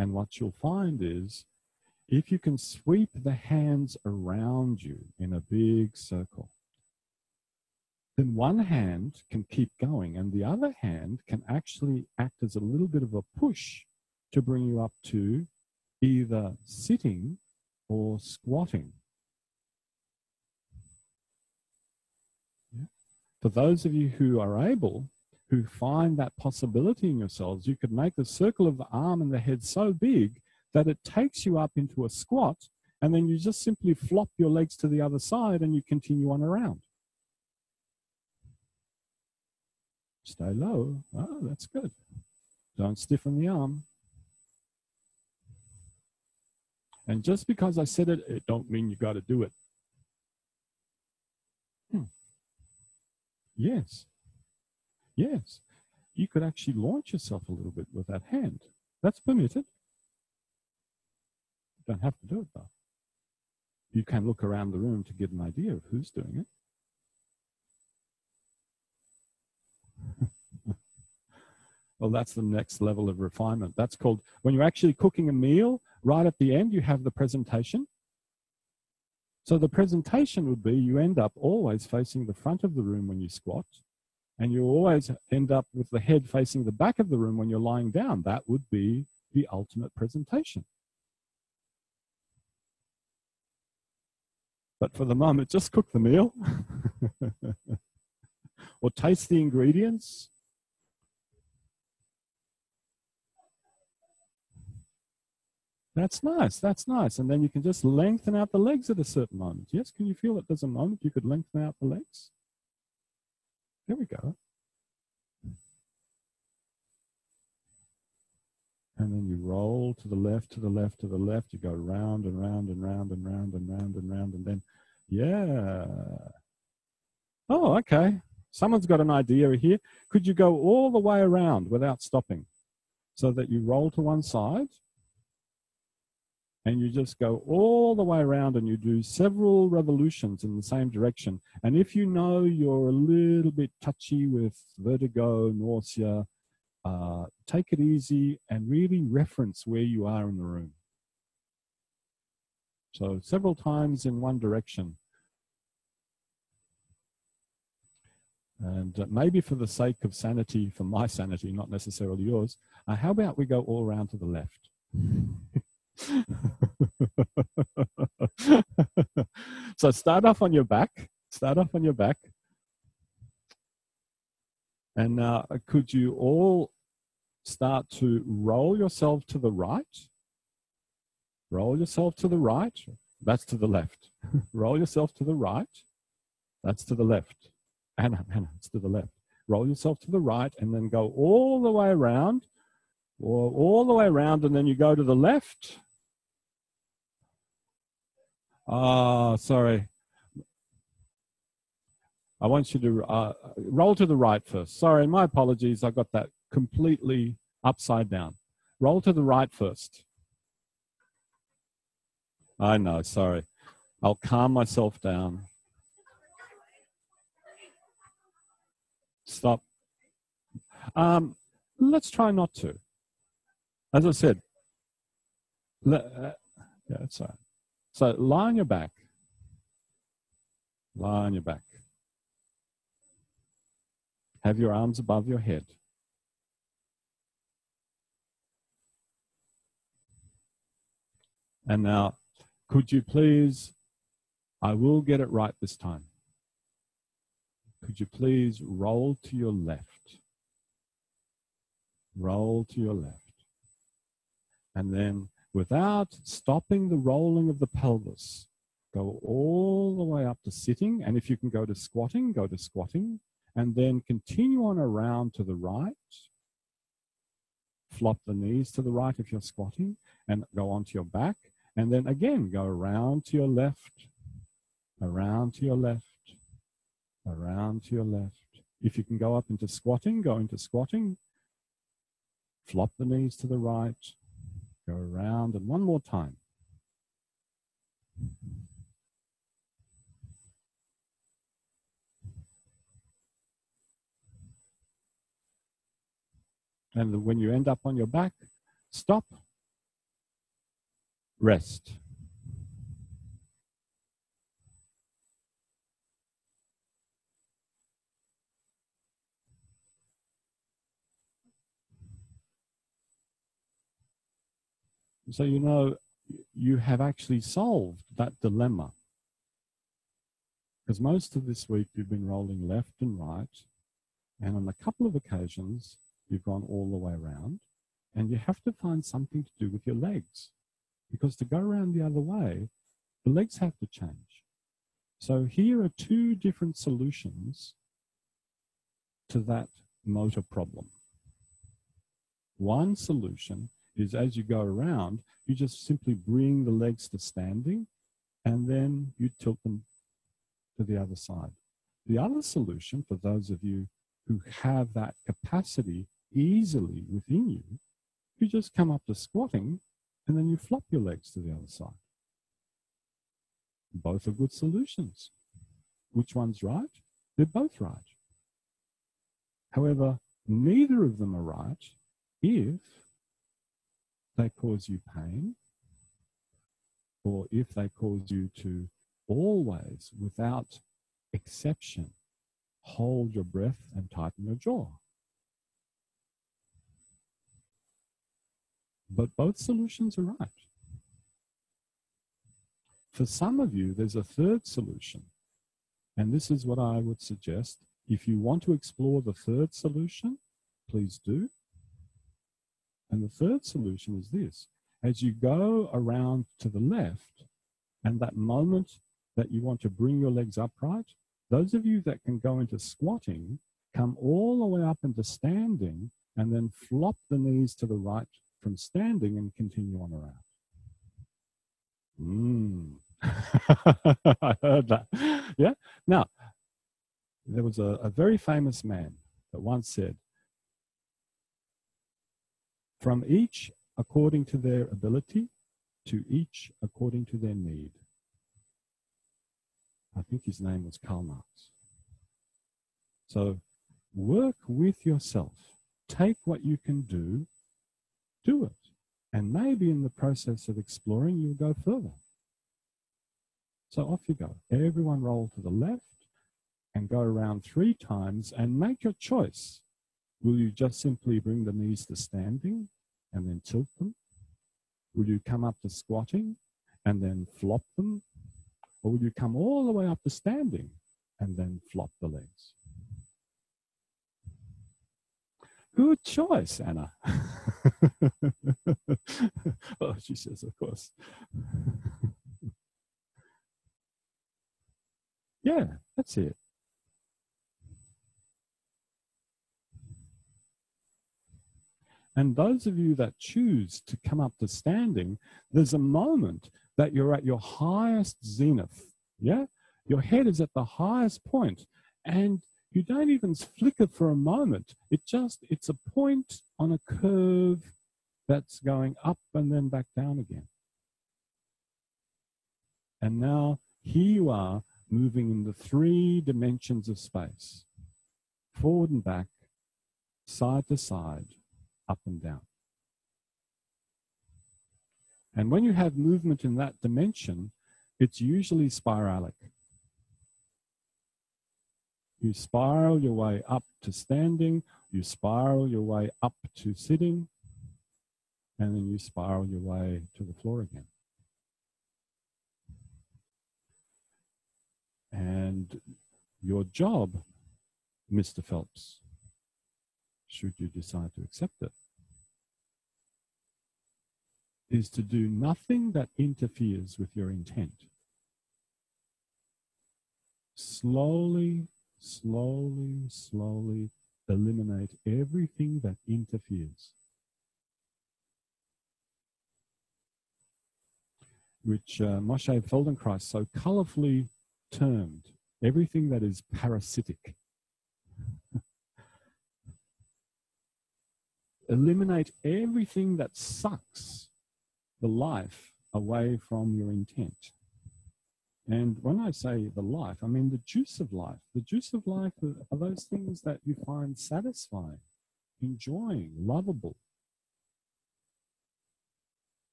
And what you'll find is, if you can sweep the hands around you in a big circle, then one hand can keep going and the other hand can actually act as a little bit of a push to bring you up to either sitting or squatting. For those of you who are able, who find that possibility in yourselves, you could make the circle of the arm and the head so big that it takes you up into a squat, and then you just simply flop your legs to the other side and you continue on around. Stay low. Oh, that's good. Don't stiffen the arm. And just because I said it, it don't mean you got to do it. Yes. Yes. You could actually launch yourself a little bit with that hand. That's permitted. You don't have to do it, though. You can look around the room to get an idea of who's doing it. Well, that's the next level of refinement. That's called, when you're actually cooking a meal, right at the end, you have the presentation. So the presentation would be, you end up always facing the front of the room when you squat, and you always end up with the head facing the back of the room when you're lying down. That would be the ultimate presentation. But for the moment, just cook the meal or taste the ingredients. That's nice, that's nice. And then you can just lengthen out the legs at a certain moment. Yes, can you feel that there's a moment you could lengthen out the legs? There we go. And then you roll to the left, to the left, to the left. You go round and round and round and round and round and round. And then, yeah. Oh, okay. Someone's got an idea here. Could you go all the way around without stopping? So that you roll to one side, and you just go all the way around and you do several revolutions in the same direction. And if you know you're a little bit touchy with vertigo, nausea, take it easy and really reference where you are in the room. So several times in one direction. And maybe for the sake of sanity, for my sanity, not necessarily yours, how about we go all around to the left? So start off on your back. Start off on your back. And now could you all start to roll yourself to the right? Roll yourself to the right. That's to the left. Roll yourself to the right. That's to the left. Hannah, it's to the left. Roll yourself to the right and then go all the way around. Or all the way around, and then you go to the left. Sorry. I want you to roll to the right first. Sorry, my apologies. I got that completely upside down. Roll to the right first. I know, sorry. I'll calm myself down. Stop. Let's try not to. As I said, yeah, that's all right. So lie on your back. Lie on your back. Have your arms above your head. And now, could you please, I will get it right this time. Could you please roll to your left? Roll to your left. And then, without stopping the rolling of the pelvis, go all the way up to sitting. And if you can go to squatting, go to squatting. And then continue on around to the right. Flop the knees to the right if you're squatting. And go onto your back. And then again, go around to your left. Around to your left. Around to your left. If you can go up into squatting, go into squatting. Flop the knees to the right. Go around, and one more time. And when you end up on your back, stop, rest. So you know you have actually solved that dilemma. Because most of this week you've been rolling left and right, and on a couple of occasions you've gone all the way around, and you have to find something to do with your legs. Because to go around the other way, the legs have to change. So here are two different solutions to that motor problem. One solution is as you go around, you just simply bring the legs to standing and then you tilt them to the other side. The other solution for those of you who have that capacity easily within you, you just come up to squatting and then you flop your legs to the other side. Both are good solutions. Which one's right? They're both right. However, neither of them are right if they cause you pain or if they cause you to always, without exception, hold your breath and tighten your jaw. But both solutions are right. For some of you, there's a third solution. And this is what I would suggest. If you want to explore the third solution, please do. And the third solution is this. As you go around to the left, and that moment that you want to bring your legs upright, those of you that can go into squatting, come all the way up into standing, and then flop the knees to the right from standing and continue on around. I heard that. Yeah? Now, there was a very famous man that once said, from each according to their ability, to each according to their need. I think his name was Karl Marx. So work with yourself. Take what you can do it. And maybe in the process of exploring, you'll go further. So off you go. Everyone roll to the left and go around 3 times and make your choice. Will you just simply bring the knees to standing and then tilt them? Will you come up to squatting and then flop them? Or will you come all the way up to standing and then flop the legs? Good choice, Anna. Oh, she says, of course. Yeah, that's it. And those of you that choose to come up to standing, there's a moment that you're at your highest zenith. Yeah? Your head is at the highest point, and you don't even flicker for a moment. It's a point on a curve that's going up and then back down again. And now here you are moving in the 3 dimensions of space, forward and back, side to side, up and down. And when you have movement in that dimension, it's usually spiralic. You spiral your way up to standing, you spiral your way up to sitting, and then you spiral your way to the floor again. And your job, Mr. Phelps, should you decide to accept it, is to do nothing that interferes with your intent. Slowly, slowly, slowly eliminate everything that interferes, which Moshe Feldenkrais so colorfully termed everything that is parasitic. Eliminate everything that sucks the life away from your intent. And when I say the life, I mean the juice of life. The juice of life are those things that you find satisfying, enjoying, lovable.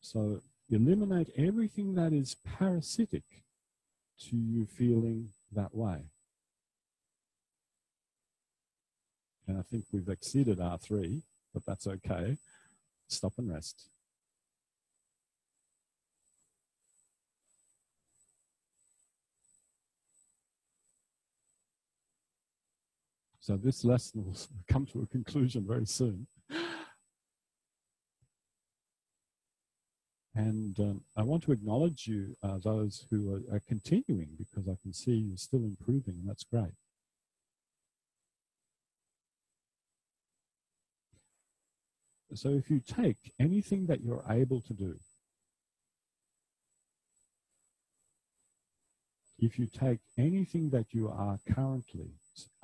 So eliminate everything that is parasitic to you feeling that way. And I think we've exceeded R3, but that's okay. Stop and rest. So this lesson will come to a conclusion very soon. And I want to acknowledge you, those who are continuing, because I can see you're still improving, and that's great. So if you take anything that you're able to do, if you take anything that you are currently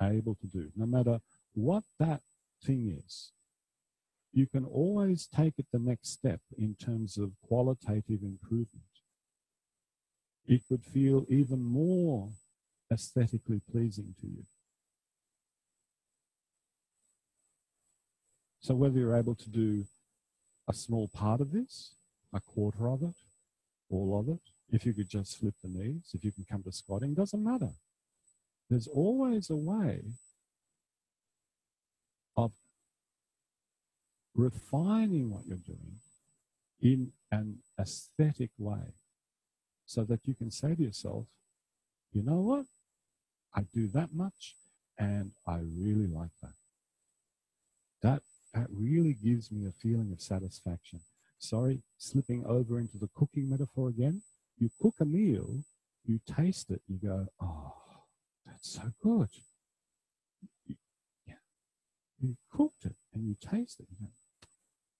able to do, no matter what that thing is, you can always take it the next step in terms of qualitative improvement. It would feel even more aesthetically pleasing to you. So whether you're able to do a small part of this, a quarter of it, all of it, if you could just flip the knees, if you can come to squatting, doesn't matter. There's always a way of refining what you're doing in an aesthetic way, so that you can say to yourself, you know what? I do that much and I really like that. That really gives me a feeling of satisfaction. Sorry, slipping over into the cooking metaphor again. You cook a meal, you taste it, you go, oh, that's so good. You cooked it and you taste it. You go,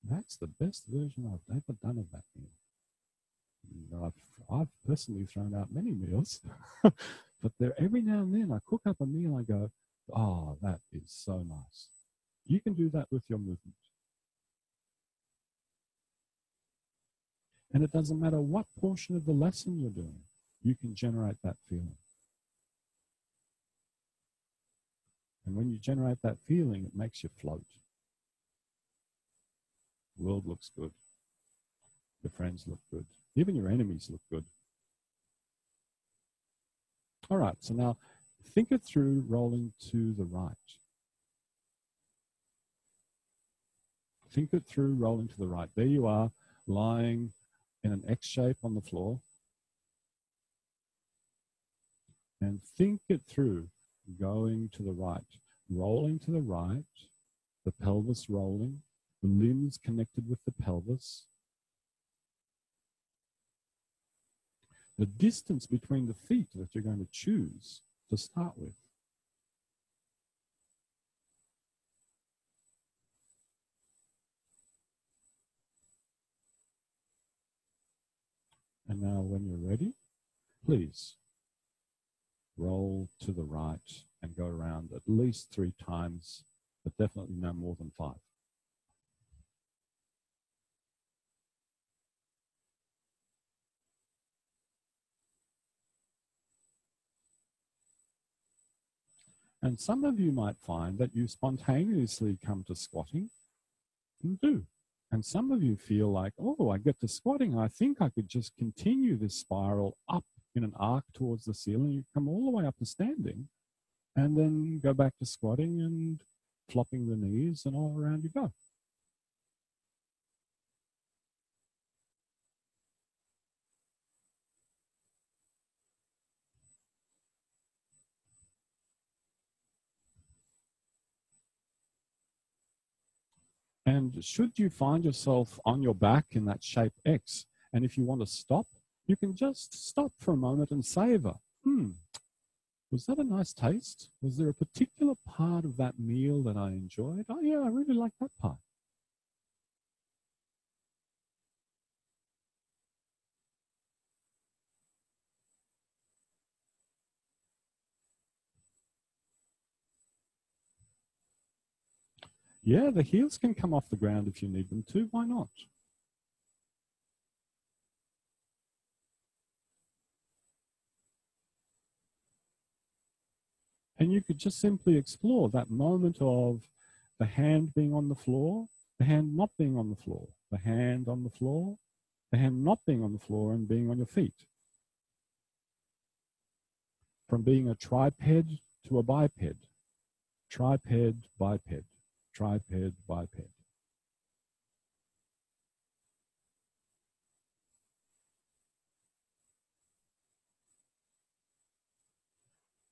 that's the best version I've ever done of that meal. I've personally thrown out many meals, but there every now and then I cook up a meal, I go, oh, that is so nice. You can do that with your movement. And it doesn't matter what portion of the lesson you're doing, you can generate that feeling. And when you generate that feeling, it makes you float. The world looks good. Your friends look good. Even your enemies look good. All right, so now think it through, rolling to the right. Think it through, rolling to the right. There you are, lying in an X shape on the floor. And think it through, going to the right, rolling to the right, the pelvis rolling, the limbs connected with the pelvis. The distance between the feet that you're going to choose to start with. And now when you're ready, please roll to the right and go around at least 3 times, but definitely no more than 5. And some of you might find that you spontaneously come to squatting and do. And some of you feel like, oh, I get to squatting. I think I could just continue this spiral up in an arc towards the ceiling. You come all the way up to standing and then go back to squatting and flopping the knees, and all around you go. And should you find yourself on your back in that shape X, and if you want to stop, you can just stop for a moment and savor. Was that a nice taste? Was there a particular part of that meal that I enjoyed? Oh yeah, I really like that part. Yeah, the heels can come off the ground if you need them to. Why not? And you could just simply explore that moment of the hand being on the floor, the hand not being on the floor, the hand on the floor, the hand not being on the floor, and being on your feet. From being a triped to a biped, triped, biped, triped, biped.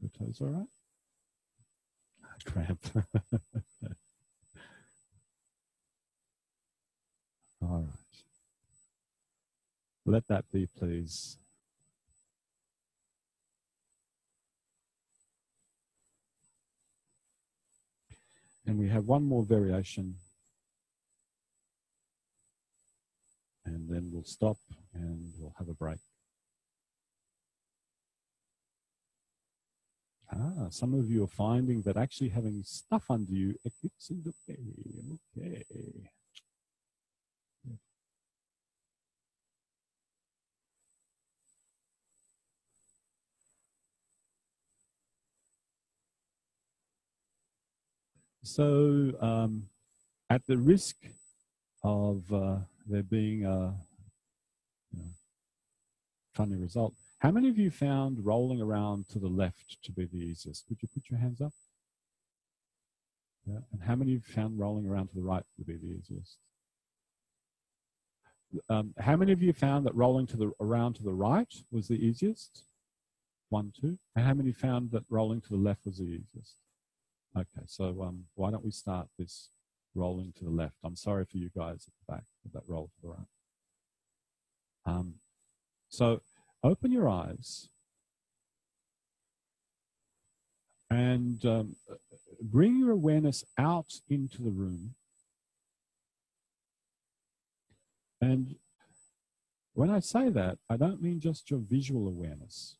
The toes all right? Cramp. All right. Let that be, please. And we have one more variation. And then we'll stop and we'll have a break. Some of you are finding that actually having stuff under you, it's in the okay. So at the risk of there being a funny result, how many of you found rolling around to the left to be the easiest? Could you put your hands up? Yeah. And how many of you found rolling around to the right to be the easiest? How many of you found that rolling around to the right was the easiest? 1, 2. And how many found that rolling to the left was the easiest? Okay, so why don't we start this rolling to the left? I'm sorry for you guys at the back with that roll to the right. So open your eyes and bring your awareness out into the room. And when I say that, I don't mean just your visual awareness.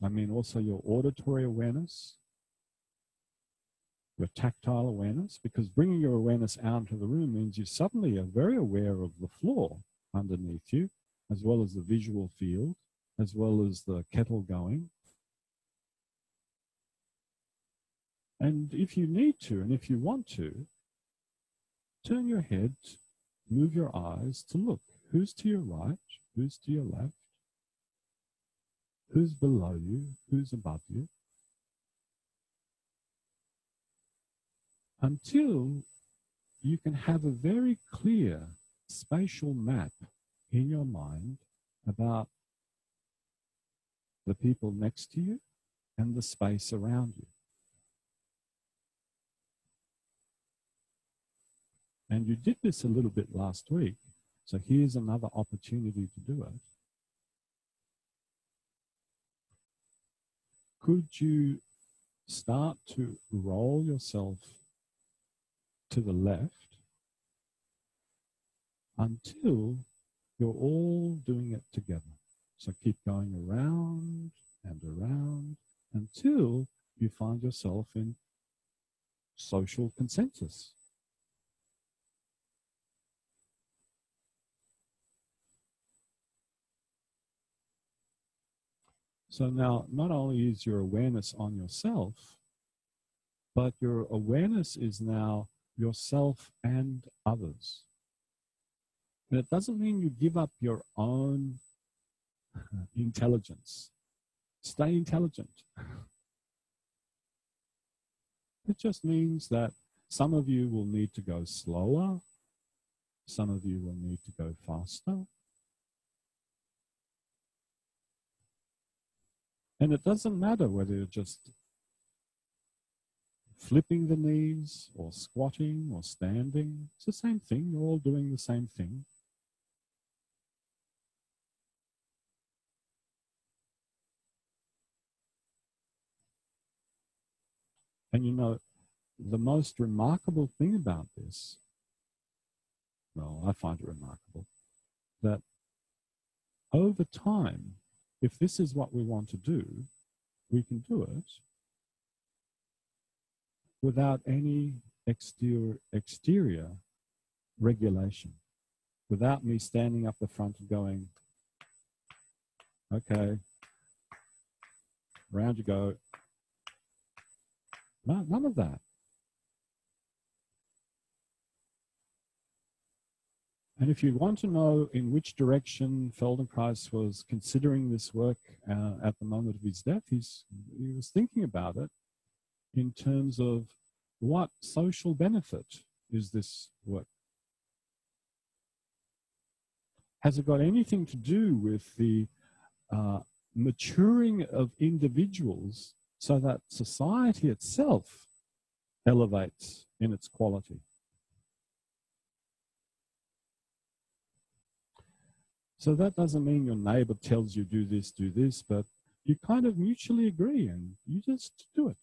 I mean also your auditory awareness, your tactile awareness, because bringing your awareness out into the room means you suddenly are very aware of the floor underneath you, as well as the visual field, as well as the kettle going. And if you need to, and if you want to, turn your head, move your eyes to look. Who's to your right? Who's to your left? Who's below you? Who's above you? Until you can have a very clear spatial map in your mind about the people next to you and the space around you. And you did this a little bit last week, so here's another opportunity to do it. Could you start to roll yourself to the left until you're all doing it together? So keep going around and around until you find yourself in social consensus. So now, not only is your awareness on yourself, but your awareness is now yourself and others. And it doesn't mean you give up your own intelligence. Stay intelligent. It just means that some of you will need to go slower. Some of you will need to go faster. And it doesn't matter whether you're just flipping the knees or squatting or standing. It's the same thing. You're all doing the same thing. And you know, the most remarkable thing about this, well, I find it remarkable, that over time, if this is what we want to do, we can do it without any exterior regulation, without me standing up the front and going, okay, round you go. No, none of that. And if you want to know in which direction Feldenkrais was considering this work at the moment of his death, he was thinking about it in terms of what social benefit is this work? Has it got anything to do with the maturing of individuals so that society itself elevates in its quality? So that doesn't mean your neighbor tells you do this, but you kind of mutually agree and you just do it.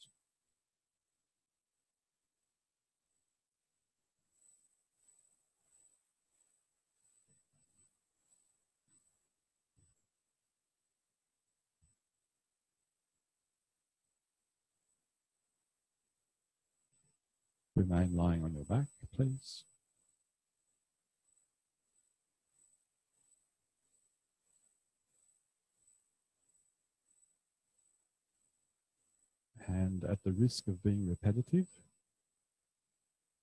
Remain lying on your back, please. And at the risk of being repetitive,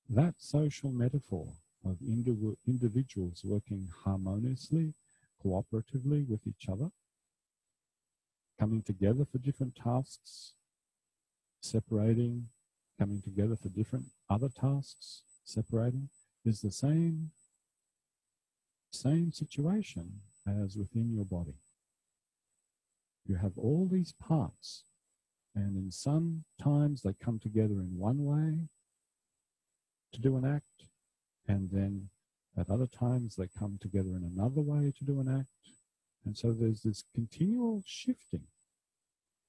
that social metaphor of individuals working harmoniously, cooperatively with each other, coming together for different tasks, separating, coming together for different other tasks, separating, is the same situation as within your body. You have all these parts, and in some times they come together in one way to do an act, and then at other times they come together in another way to do an act. And so there's this continual shifting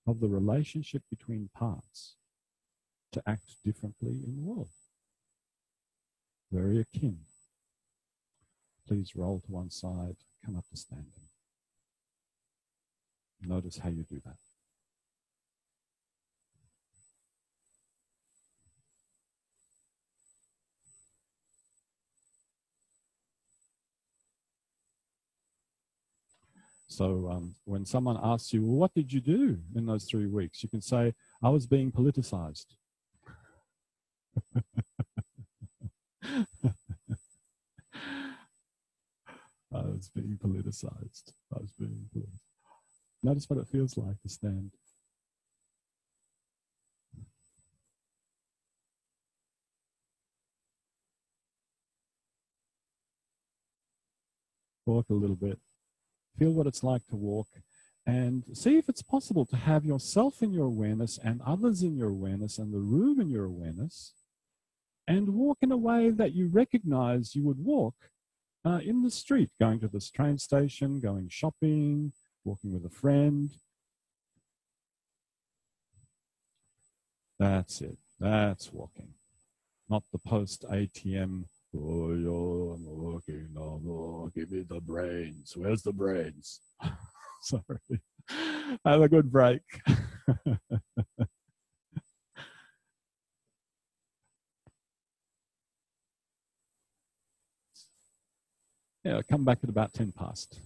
of the relationship between parts to act differently in the world. Very akin. Please roll to one side, come up to standing. Notice how you do that. So when someone asks you, well, what did you do in those 3 weeks? You can say, I was being politicized. I was being politicized. I was being politicized. Notice what it feels like to stand. Walk a little bit. Feel what it's like to walk and see if it's possible to have yourself in your awareness and others in your awareness and the room in your awareness, and walk in a way that you recognize you would walk in the street, going to this train station, going shopping, walking with a friend. That's it. That's walking. Not the post-ATM, oh, yo, I'm walking, no more, give me the brains. Where's the brains? Sorry. Have a good break. Yeah, I'll come back at about 10 past.